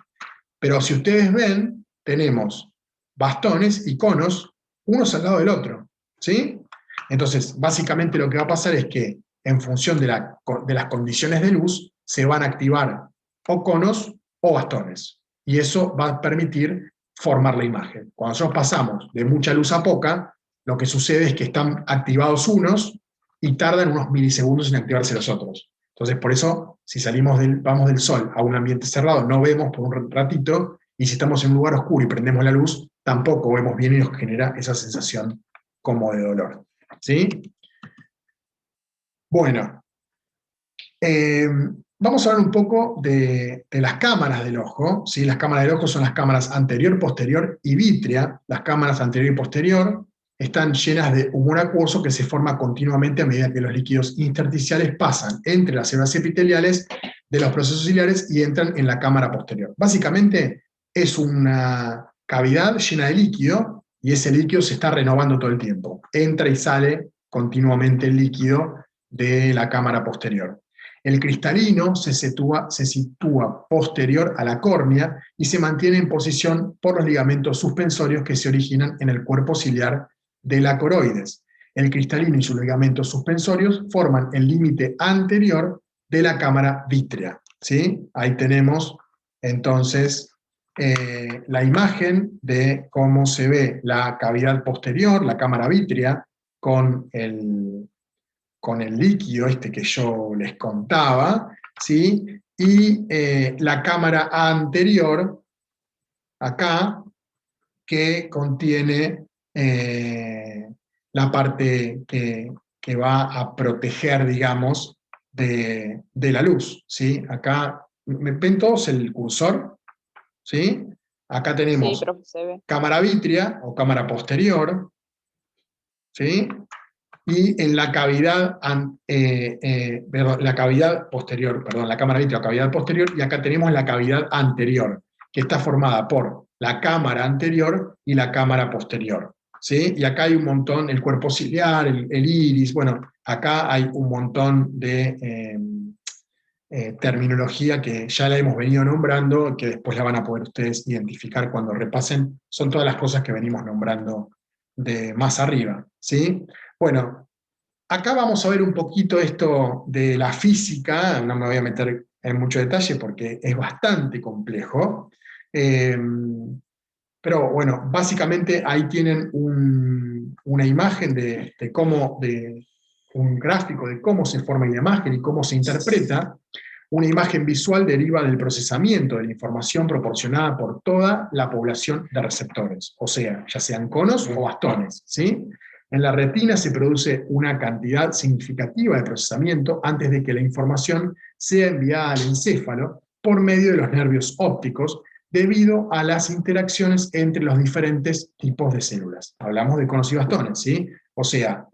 Pero si ustedes ven, tenemos bastones y conos, unos al lado del otro, ¿sí? Entonces, básicamente lo que va a pasar es que, en función de las condiciones de luz, se van a activar o conos o bastones. Y eso va a permitir formar la imagen. Cuando nosotros pasamos de mucha luz a poca, lo que sucede es que están activados unos y tardan unos milisegundos en activarse los otros. Entonces, por eso, si vamos del sol a un ambiente cerrado, no vemos por un ratito, y si estamos en un lugar oscuro y prendemos la luz, tampoco vemos bien y nos genera esa sensación como de dolor. ¿Sí? Bueno, vamos a hablar un poco de las cámaras del ojo. ¿Sí? Las cámaras del ojo son las cámaras anterior, posterior y vítrea. Las cámaras anterior y posterior están llenas de humor acuoso que se forma continuamente a medida que los líquidos intersticiales pasan entre las células epiteliales de los procesos ciliares y entran en la cámara posterior. Básicamente es una cavidad llena de líquido y ese líquido se está renovando todo el tiempo. Entra y sale continuamente el líquido de la cámara posterior. El cristalino se sitúa posterior a la córnea y se mantiene en posición por los ligamentos suspensorios que se originan en el cuerpo ciliar de la coroides. El cristalino y sus ligamentos suspensorios forman el límite anterior de la cámara vítrea. ¿Sí? Ahí tenemos entonces la imagen de cómo se ve la cavidad posterior, la cámara vítrea, con el líquido este que yo les contaba, ¿sí? Y la cámara anterior, acá, que contiene la parte que va a proteger, digamos, de la luz, ¿sí? Acá, ¿ven todos el cursor? ¿Sí? Acá tenemos Sí, profe, se ve. cámara vítrea o cámara posterior, ¿sí? Y en la cavidad, la cavidad posterior, perdón, la cámara vítrea o cavidad posterior, y acá tenemos la cavidad anterior, que está formada por la cámara anterior y la cámara posterior. ¿Sí? Y acá hay un montón, el cuerpo ciliar, el iris, bueno, acá hay un montón de terminología que ya la hemos venido nombrando, que después la van a poder ustedes identificar cuando repasen, son todas las cosas que venimos nombrando de más arriba. ¿Sí? Bueno, acá vamos a ver un poquito esto de la física, no me voy a meter en mucho detalle porque es bastante complejo, pero bueno, básicamente ahí tienen una imagen de un gráfico de cómo se forma la imagen y cómo se interpreta. Una imagen visual deriva del procesamiento de la información proporcionada por toda la población de receptores, o sea, ya sean conos o bastones, ¿sí? En la retina se produce una cantidad significativa de procesamiento antes de que la información sea enviada al encéfalo por medio de los nervios ópticos, debido a las interacciones entre los diferentes tipos de células. Hablamos de conos y bastones, ¿sí? O sea,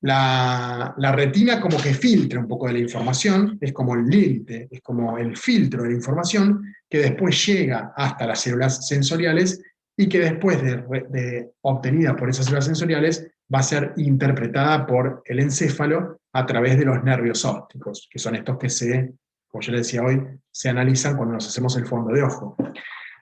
la retina como que filtra un poco de la información, es como el lente, es como el filtro de la información, que después llega hasta las células sensoriales, y que después de obtenida por esas células sensoriales, va a ser interpretada por el encéfalo a través de los nervios ópticos, que son estos que como yo les decía hoy, se analizan cuando nos hacemos el fondo de ojo.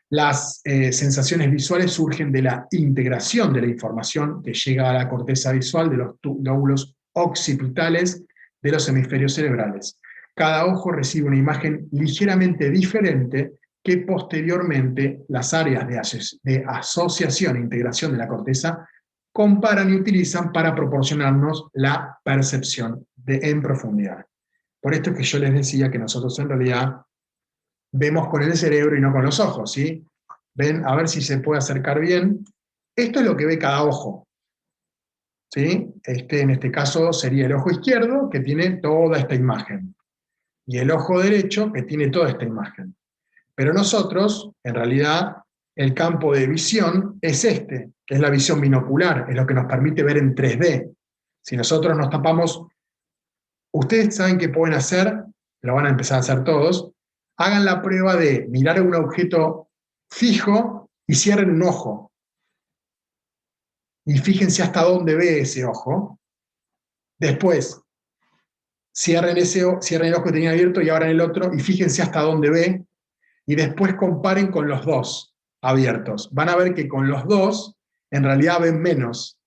Las sensaciones visuales surgen de la integración de la información que llega a la corteza visual de los lóbulos occipitales de los hemisferios cerebrales. Cada ojo recibe una imagen ligeramente diferente que posteriormente las áreas de asociación e integración de la corteza comparan y utilizan para proporcionarnos la percepción en profundidad. Por esto es que yo les decía que nosotros en realidad vemos con el cerebro y no con los ojos, ¿sí? Ven, a ver si se puede acercar bien. Esto es lo que ve cada ojo, ¿sí? En este caso sería el ojo izquierdo, que tiene toda esta imagen, y el ojo derecho, que tiene toda esta imagen. Pero nosotros, en realidad, el campo de visión es que es la visión binocular, es lo que nos permite ver en 3D. Si nosotros nos tapamos, ustedes saben qué pueden hacer, lo van a empezar a hacer todos, hagan la prueba de mirar un objeto fijo y cierren un ojo. Y fíjense hasta dónde ve ese ojo. Después, cierren el ojo que tenían abierto y abran el otro, y fíjense hasta dónde ve, y después comparen con los dos abiertos. Van a ver que con los dos, en realidad ven menos.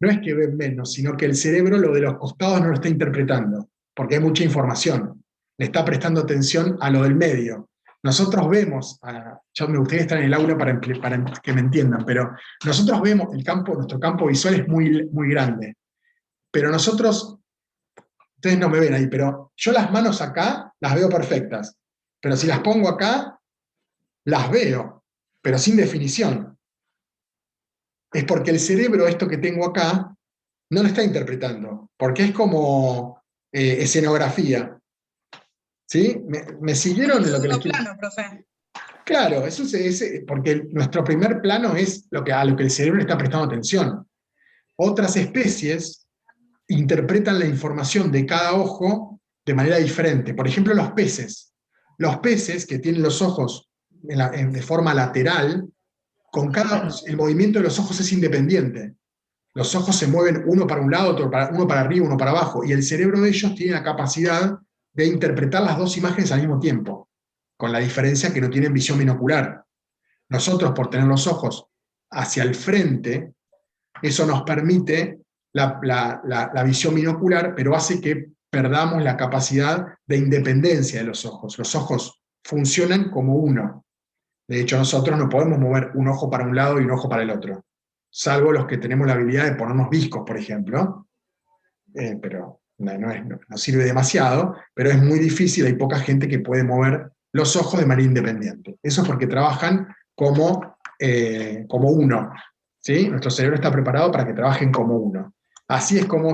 No es que ven menos, sino que el cerebro lo de los costados no lo está interpretando, porque hay mucha información. Le está prestando atención a lo del medio. Nosotros vemos, yo me gustaría estar en el aula para que me entiendan, pero nosotros vemos nuestro campo visual es muy, muy grande. Pero nosotros, ustedes no me ven ahí, pero yo las manos acá las veo perfectas. Pero si las pongo acá, las veo. pero sin definición. Es porque el cerebro, esto que tengo acá, no lo está interpretando, porque es como escenografía. ¿Sí? ¿Me siguieron en lo que les quiero? plano, profe. Claro, eso es porque nuestro primer plano es a lo que el cerebro está prestando atención. Otras especies interpretan la información de cada ojo de manera diferente. Por ejemplo, los peces. Los peces que tienen los ojos de forma lateral, el movimiento de los ojos es independiente. Los ojos se mueven uno para un lado, uno para arriba, uno para abajo, y el cerebro de ellos tiene la capacidad de interpretar las dos imágenes al mismo tiempo, con la diferencia que no tienen visión binocular. Nosotros, por tener los ojos hacia el frente, eso nos permite la visión binocular, pero hace que perdamos la capacidad de independencia de los ojos. Los ojos funcionan como uno. De hecho, nosotros no podemos mover un ojo para un lado y un ojo para el otro, salvo los que tenemos la habilidad de ponernos viscos, por ejemplo, pero no sirve demasiado, pero es muy difícil, hay poca gente que puede mover los ojos de manera independiente. Eso es porque trabajan como uno, ¿sí? Nuestro cerebro está preparado para que trabajen como uno. Así es como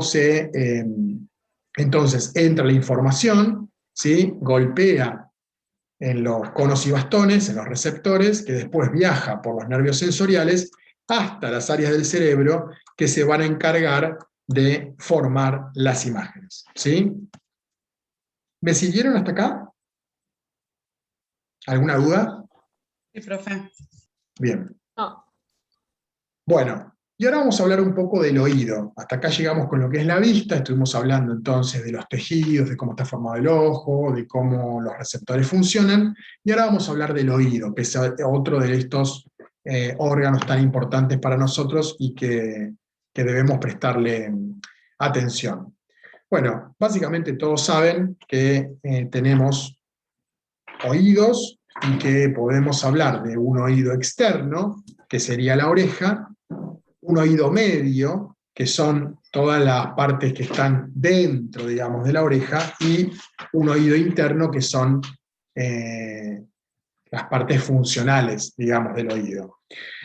entonces entra la información, ¿sí? Golpea en los conos y bastones, en los receptores, que después viaja por los nervios sensoriales hasta las áreas del cerebro que se van a encargar de formar las imágenes. ¿Sí? ¿Me siguieron hasta acá? ¿Alguna duda? Sí, profe. Bien. No. Bueno, y ahora vamos a hablar un poco del oído. Hasta acá llegamos con lo que es la vista, estuvimos hablando entonces de los tejidos, de cómo está formado el ojo, de cómo los receptores funcionan, y ahora vamos a hablar del oído, que es otro de estos órganos tan importantes para nosotros y que debemos prestarle atención. Bueno, básicamente todos saben que tenemos oídos y que podemos hablar de un oído externo, que sería la oreja, un oído medio, que son todas las partes que están dentro, digamos, de la oreja, y un oído interno, que son las partes funcionales, digamos, del oído.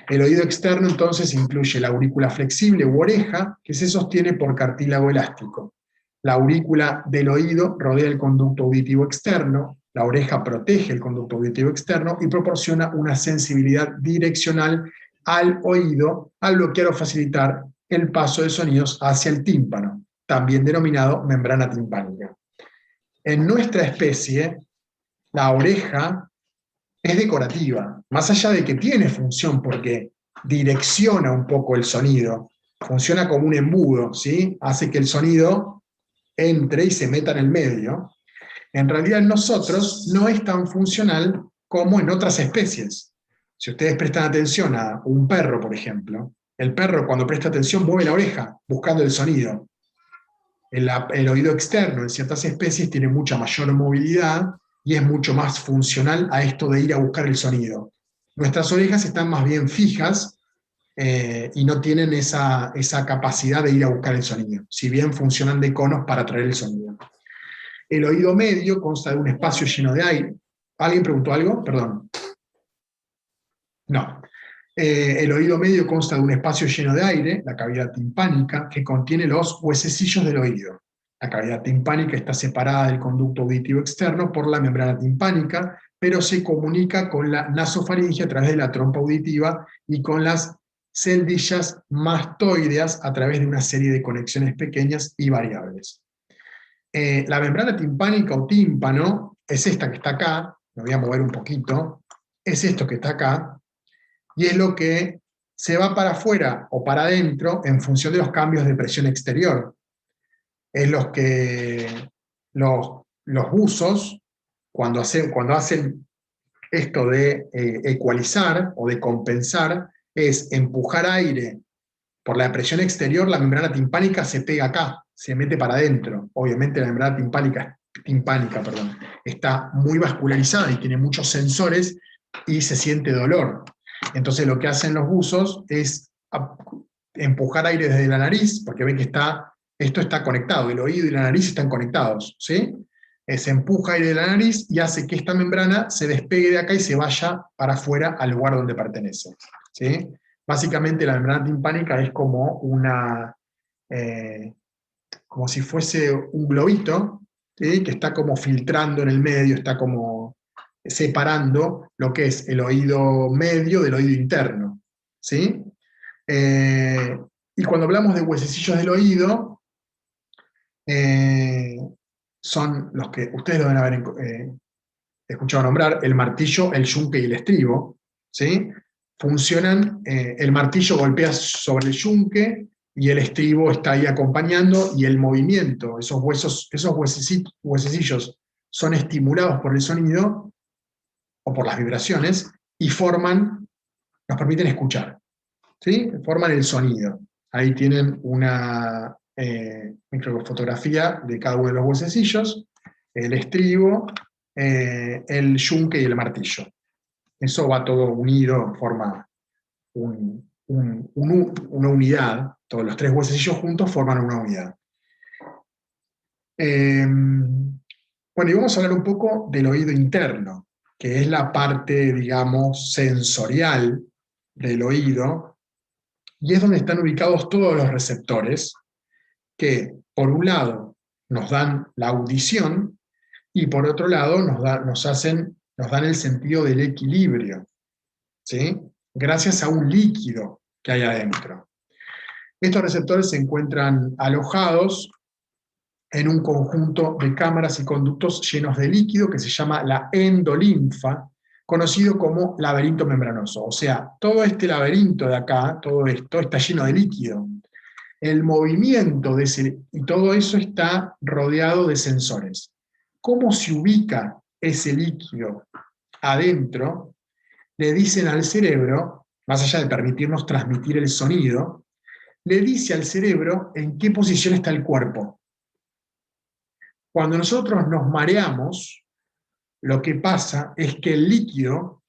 El oído externo, entonces, incluye la aurícula flexible u oreja, que se sostiene por cartílago elástico. La aurícula del oído rodea el conducto auditivo externo, la oreja protege el conducto auditivo externo y proporciona una sensibilidad direccional al oído al bloquear o facilitar el paso de sonidos hacia el tímpano, también denominado membrana timpánica. En nuestra especie, la oreja es decorativa, más allá de que tiene función porque direcciona un poco el sonido, funciona como un embudo, ¿sí? Hace que el sonido entre y se meta en el medio. En realidad en nosotros no es tan funcional como en otras especies. Si ustedes prestan atención a un perro, por ejemplo, el perro cuando presta atención mueve la oreja buscando el sonido. El oído externo en ciertas especies tiene mucha mayor movilidad y es mucho más funcional a esto de ir a buscar el sonido. Nuestras orejas están más bien fijas y no tienen esa capacidad de ir a buscar el sonido, si bien funcionan de conos para traer el sonido. El oído medio consta de un espacio lleno de aire. ¿Alguien preguntó algo? Perdón. No. El oído medio consta de un espacio lleno de aire, la cavidad timpánica, que contiene los huesecillos del oído. La cavidad timpánica está separada del conducto auditivo externo por la membrana timpánica, pero se comunica con la nasofaringe a través de la trompa auditiva y con las celdillas mastoideas a través de una serie de conexiones pequeñas y variables. La membrana timpánica o tímpano es esta que está acá, me voy a mover un poquito, es esto que está acá, y es lo que se va para afuera o para adentro en función de los cambios de presión exterior. Es los que los buzos, cuando hacen esto de ecualizar o de compensar, es empujar aire por la presión exterior, la membrana timpánica se pega acá, se mete para adentro. Obviamente la membrana timpánica está muy vascularizada y tiene muchos sensores y se siente dolor. Entonces lo que hacen los buzos es empujar aire desde la nariz, porque ven que esto está conectado, el oído y la nariz están conectados, ¿sí? se empuja aire de la nariz y hace que esta membrana se despegue de acá y se vaya para afuera al lugar donde pertenece. ¿Sí? Básicamente la membrana timpánica es como una, como si fuese un globito, ¿sí? Que está como filtrando en el medio, está como separando lo que es el oído medio del oído interno. ¿Sí? Y cuando hablamos de huesecillos del oído, son los que ustedes lo deben haber escuchado nombrar, el martillo, el yunque y el estribo. ¿Sí? Funcionan, el martillo golpea sobre el yunque y el estribo está ahí acompañando, y el movimiento, esos huesecillos son estimulados por el sonido o por las vibraciones y nos permiten escuchar. ¿Sí? Forman el sonido. Ahí tienen una microfotografía de cada uno de los huesecillos, el estribo, el yunque y el martillo. Eso va todo unido, forma una unidad. Todos los tres huesecillos juntos forman una unidad. Bueno, y vamos a hablar un poco del oído interno, que es la parte, digamos, sensorial del oído, y es donde están ubicados todos los receptores, que por un lado nos dan la audición, y por otro lado nos dan el sentido del equilibrio, ¿sí? Gracias a un líquido que hay adentro. Estos receptores se encuentran alojados en un conjunto de cámaras y conductos llenos de líquido que se llama la endolinfa, conocido como laberinto membranoso. O sea, todo este laberinto de acá, todo esto, está lleno de líquido. El movimiento y todo eso está rodeado de sensores. ¿Cómo se ubica ese líquido adentro? Le dicen al cerebro, más allá de permitirnos transmitir el sonido, le dice al cerebro en qué posición está el cuerpo. Cuando nosotros nos mareamos, lo que pasa es que el líquido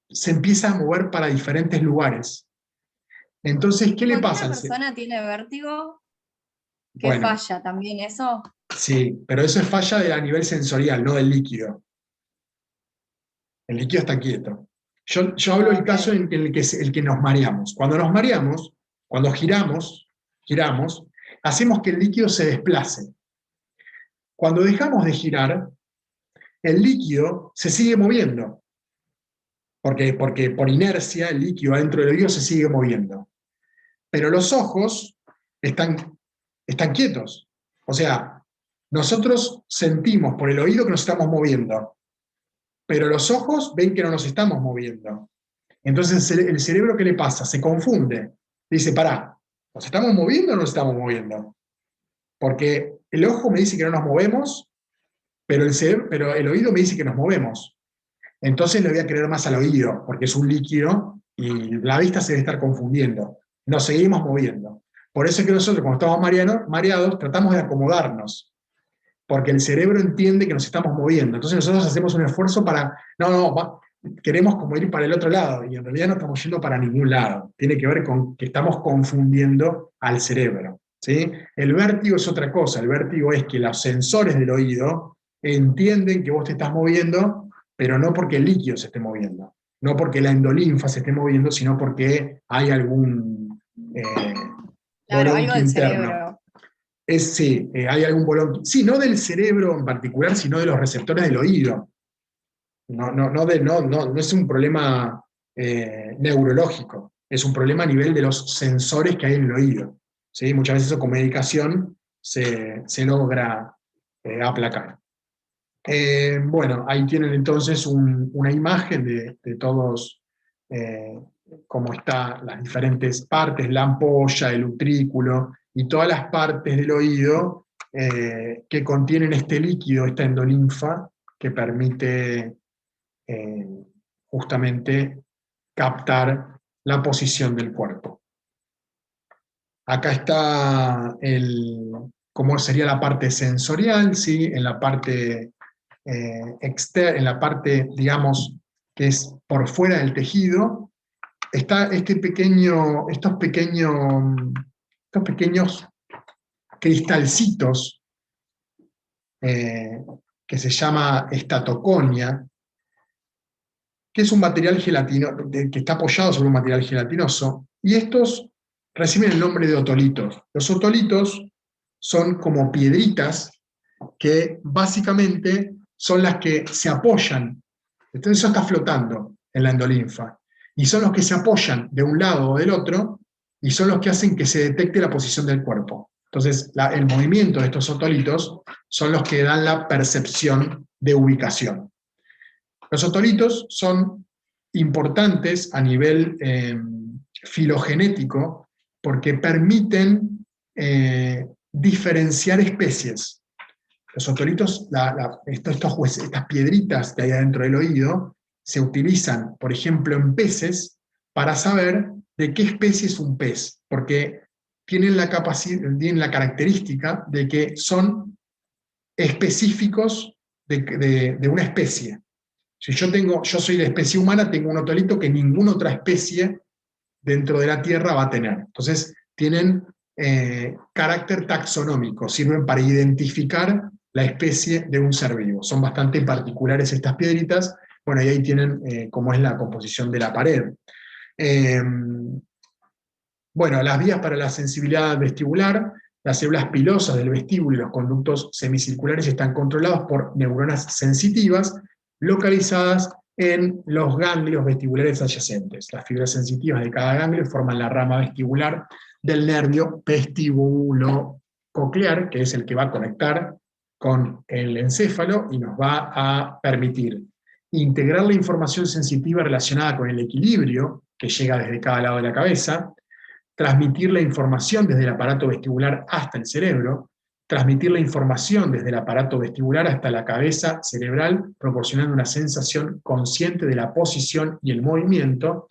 se empieza a mover para diferentes lugares. Entonces, ¿qué le pasa al cerebro? ¿Cuando una persona tiene vértigo? ¿Qué Bueno, falla también eso? sí, pero eso es falla a nivel sensorial, no del líquido. El líquido está quieto. Yo hablo del caso en el que nos mareamos. Cuando nos mareamos, cuando giramos, hacemos que el líquido se desplace. Cuando dejamos de girar, el líquido se sigue moviendo. Porque por inercia el líquido adentro del oído se sigue moviendo. Pero los ojos están quietos. O sea, nosotros sentimos por el oído que nos estamos moviendo, pero los ojos ven que no nos estamos moviendo. Entonces el cerebro, ¿qué le pasa? Se confunde. Dice, pará, ¿nos estamos moviendo o no nos estamos moviendo? Porque el ojo me dice que no nos movemos, pero el oído me dice que nos movemos. Entonces le voy a creer más al oído, porque es un líquido y la vista se debe estar confundiendo. Nos seguimos moviendo. Por eso es que nosotros, cuando estamos mareados, tratamos de acomodarnos, porque el cerebro entiende que nos estamos moviendo. Entonces nosotros hacemos un esfuerzo para, queremos como ir para el otro lado, y en realidad no estamos yendo para ningún lado. Tiene que ver con que estamos confundiendo al cerebro, ¿sí? El vértigo es otra cosa. El vértigo es que los sensores del oído entienden que vos te estás moviendo, pero no porque el líquido se esté moviendo, no porque la endolinfa se esté moviendo, sino porque hay algún Claro, algo del interno. cerebro. Sí, hay algún bolón, sí, no del cerebro en particular, sino de los receptores del oído. No es un problema neurológico, es un problema a nivel de los sensores que hay en el oído. ¿Sí? Muchas veces eso con medicación se logra aplacar. Bueno, ahí tienen entonces una imagen de todos, cómo están las diferentes partes, la ampolla, el utrículo, y todas las partes del oído que contienen este líquido, esta endolinfa, que permite justamente captar la posición del cuerpo. Acá está cómo sería la parte sensorial, ¿sí? En la parte externa, en la parte, digamos, que es por fuera del tejido, está estos pequeños cristalcitos que se llama estatoconia, que es un material gelatinoso, que está apoyado sobre un material gelatinoso, y estos reciben el nombre de otolitos. Los otolitos son como piedritas que básicamente son las que se apoyan. Entonces eso está flotando en la endolinfa. Y son los que se apoyan de un lado o del otro, y son los que hacen que se detecte la posición del cuerpo. Entonces el movimiento de estos otolitos son los que dan la percepción de ubicación. Los otolitos son importantes a nivel filogenético porque permiten diferenciar especies. Los otolitos, estas piedritas que hay adentro del oído, se utilizan, por ejemplo, en peces para saber de qué especie es un pez, porque tienen la característica de que son específicos de una especie. Si yo soy de especie humana, tengo un otolito que ninguna otra especie dentro de la Tierra va a tener. Entonces, tienen carácter taxonómico, sirven para identificar la especie de un ser vivo. Son bastante particulares estas piedritas. Bueno, y ahí tienen cómo es la composición de la pared. Bueno, las vías para la sensibilidad vestibular, las células pilosas del vestíbulo y los conductos semicirculares están controlados por neuronas sensitivas localizadas en los ganglios vestibulares adyacentes. Las fibras sensitivas de cada ganglio forman la rama vestibular del nervio vestibulococlear, que es el que va a conectar con el encéfalo y nos va a permitir integrar la información sensitiva relacionada con el equilibrio que llega desde cada lado de la cabeza, transmitir la información desde el aparato vestibular hasta el cerebro, transmitir la información desde el aparato vestibular hasta la cabeza cerebral, proporcionando una sensación consciente de la posición y el movimiento,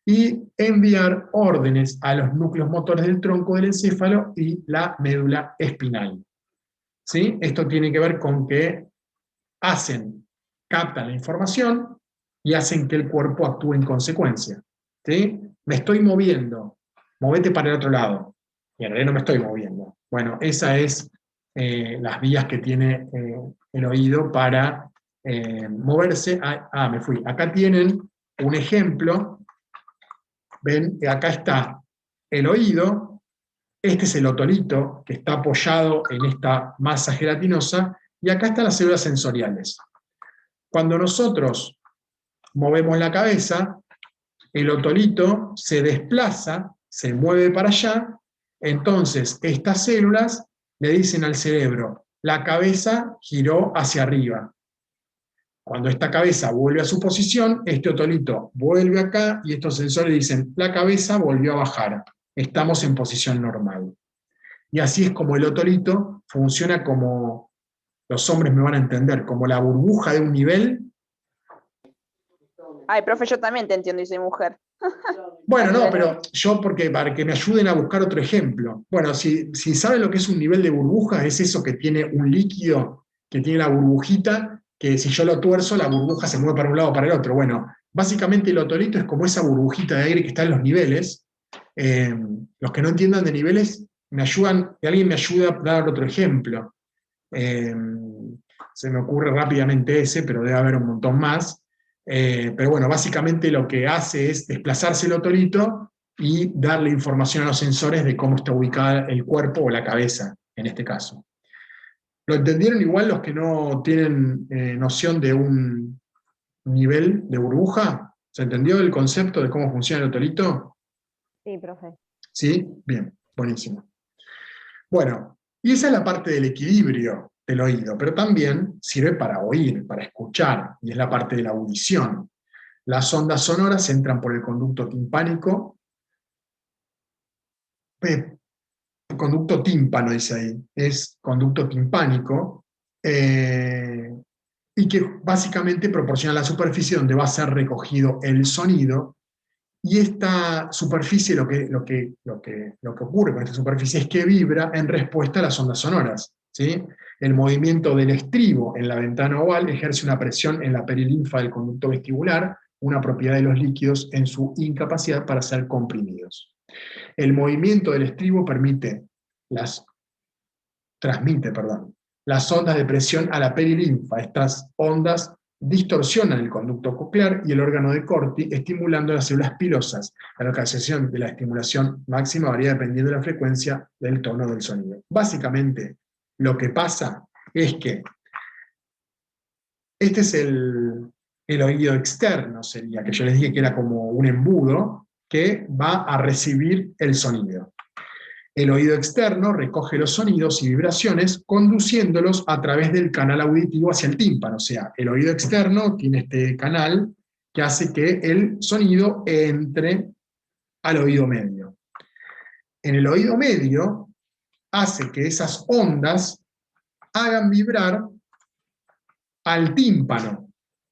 y enviar órdenes a los núcleos motores del tronco del encéfalo y la médula espinal. ¿Sí? Esto tiene que ver con que captan la información y hacen que el cuerpo actúe en consecuencia. ¿Sí? Me estoy moviendo, movete para el otro lado. Y en realidad no me estoy moviendo. Bueno, esas es las vías que tiene el oído para moverse. Me fui. Acá tienen un ejemplo. Ven, acá está el oído. Este es el otolito que está apoyado en esta masa gelatinosa. Y acá están las células sensoriales. Cuando nosotros movemos la cabeza, el otolito se desplaza, se mueve para allá, entonces estas células le dicen al cerebro, la cabeza giró hacia arriba. Cuando esta cabeza vuelve a su posición, este otolito vuelve acá y estos sensores dicen, la cabeza volvió a bajar, estamos en posición normal. Y así es como el otolito funciona como, los hombres me van a entender, como la burbuja de un nivel. Ay, profe, yo también te entiendo y soy mujer. Bueno, no, pero yo para que me ayuden a buscar otro ejemplo. Bueno, si saben lo que es un nivel de burbuja, es eso que tiene un líquido, que tiene la burbujita, que si yo lo tuerzo, la burbuja se mueve para un lado o para el otro. Bueno, básicamente el otolito es como esa burbujita de aire que está en los niveles. Los que no entiendan de niveles, me ayudan, que alguien me ayuda a dar otro ejemplo. Se me ocurre rápidamente ese, pero debe haber un montón más. Pero bueno, básicamente lo que hace es desplazarse el otolito y darle información a los sensores de cómo está ubicada el cuerpo o la cabeza, en este caso. ¿Lo entendieron igual los que no tienen noción de un nivel de burbuja? ¿Se entendió el concepto de cómo funciona el otolito? Sí, profe. ¿Sí? Bien, buenísimo. Bueno, y esa es la parte del equilibrio del oído, pero también sirve para oír, para escuchar, y es la parte de la audición. Las ondas sonoras entran por el conducto timpánico, conducto tímpano dice ahí, es conducto timpánico, y que básicamente proporciona la superficie donde va a ser recogido el sonido, y esta superficie, lo que ocurre con esta superficie es que vibra en respuesta a las ondas sonoras. ¿Sí? El movimiento del estribo en la ventana oval ejerce una presión en la perilinfa del conducto vestibular, una propiedad de los líquidos en su incapacidad para ser comprimidos. El movimiento del estribo transmite las ondas de presión a la perilinfa. Estas ondas distorsionan el conducto coclear y el órgano de Corti, estimulando las células pilosas. La localización de la estimulación máxima varía dependiendo de la frecuencia del tono del sonido. Básicamente, lo que pasa es que este es el oído externo, sería, que yo les dije que era como un embudo que va a recibir el sonido. El oído externo recoge los sonidos y vibraciones, conduciéndolos a través del canal auditivo hacia el tímpano. O sea, el oído externo tiene este canal que hace que el sonido entre al oído medio. En el oído medio hace que esas ondas hagan vibrar al tímpano,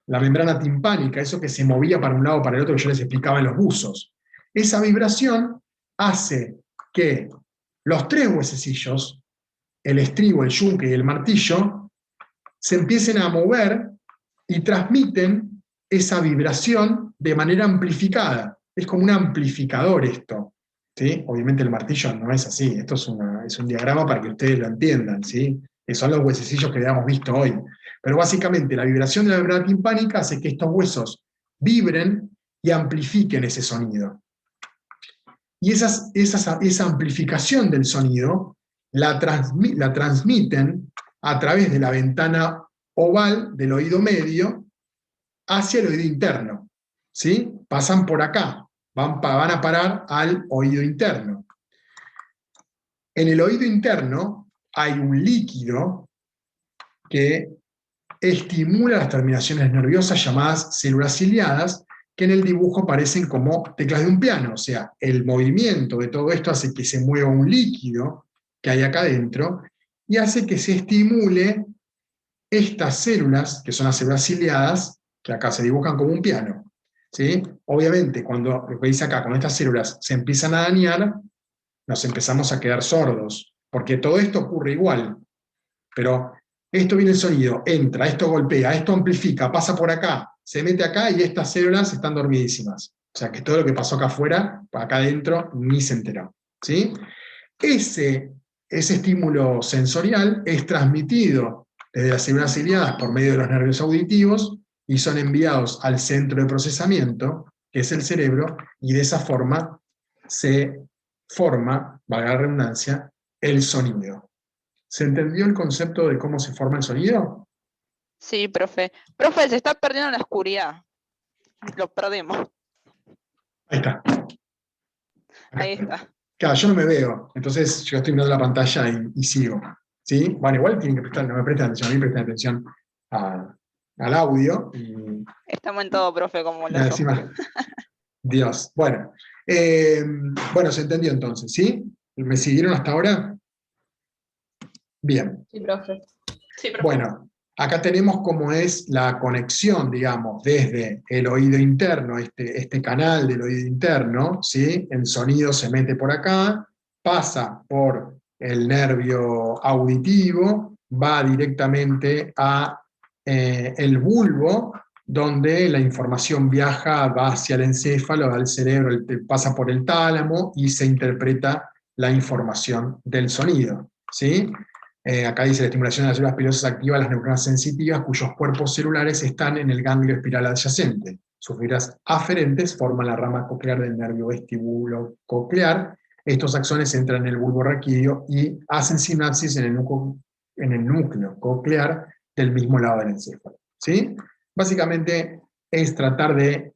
la membrana timpánica, eso que se movía para un lado o para el otro que yo les explicaba en los buzos. Esa vibración hace que los tres huesecillos, el estribo, el yunque y el martillo, se empiecen a mover y transmiten esa vibración de manera amplificada. Es como un amplificador esto, ¿sí? Obviamente el martillo no es así, esto es un diagrama para que ustedes lo entiendan, ¿sí? Que son los huesecillos que habíamos visto hoy. Pero básicamente la vibración de la membrana timpánica hace que estos huesos vibren y amplifiquen ese sonido. Y esa amplificación del sonido la transmiten a través de la ventana oval del oído medio hacia el oído interno, ¿sí? Pasan por acá, van a parar al oído interno. En el oído interno hay un líquido que estimula las terminaciones nerviosas llamadas células ciliadas, que en el dibujo parecen como teclas de un piano. O sea, el movimiento de todo esto hace que se mueva un líquido que hay acá adentro y hace que se estimule estas células, que son las células ciliadas, que acá se dibujan como un piano, ¿sí? Obviamente, cuando lo que dice acá, cuando estas células se empiezan a dañar, nos empezamos a quedar sordos, porque todo esto ocurre igual, pero esto viene el sonido, entra, esto golpea, esto amplifica, pasa por acá, se mete acá y estas células están dormidísimas. O sea que todo lo que pasó acá afuera, acá adentro, ni se enteró, ¿sí? Ese estímulo sensorial es transmitido desde las células ciliadas por medio de los nervios auditivos y son enviados al centro de procesamiento, que es el cerebro, y de esa forma se forma, valga la redundancia, el sonido. ¿Se entendió el concepto de cómo se forma el sonido? Sí, profe. Profe, se está perdiendo en la oscuridad. Lo perdemos. Ahí está. Ahí está. Claro, yo no me veo, entonces yo estoy mirando la pantalla y sigo. ¿Sí? Bueno, igual tienen que prestar, no me prestan atención, a mí prestan atención al audio. Y Estamos en todo, profe, como los encima, Dios. Bueno, bueno, se entendió entonces, ¿sí? ¿Me siguieron hasta ahora? Bien. Sí, profe. Sí, profe. Bueno, acá tenemos cómo es la conexión, digamos, desde el oído interno, este canal del oído interno, ¿sí? El sonido se mete por acá, pasa por el nervio auditivo, va directamente a el bulbo, donde la información viaja, va hacia el encéfalo, al cerebro, pasa por el tálamo y se interpreta la información del sonido, ¿sí? Acá dice la estimulación de las células pilosas activa las neuronas sensitivas cuyos cuerpos celulares están en el ganglio espiral adyacente. Sus fibras aferentes forman la rama coclear del nervio vestíbulo coclear. Estos axones entran en el bulbo raquídeo y hacen sinapsis en el núcleo coclear del mismo lado del encéfalo, ¿sí? Básicamente es tratar de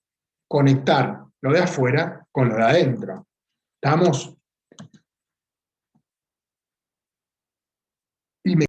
conectar lo de afuera con lo de adentro. ¿Estamos?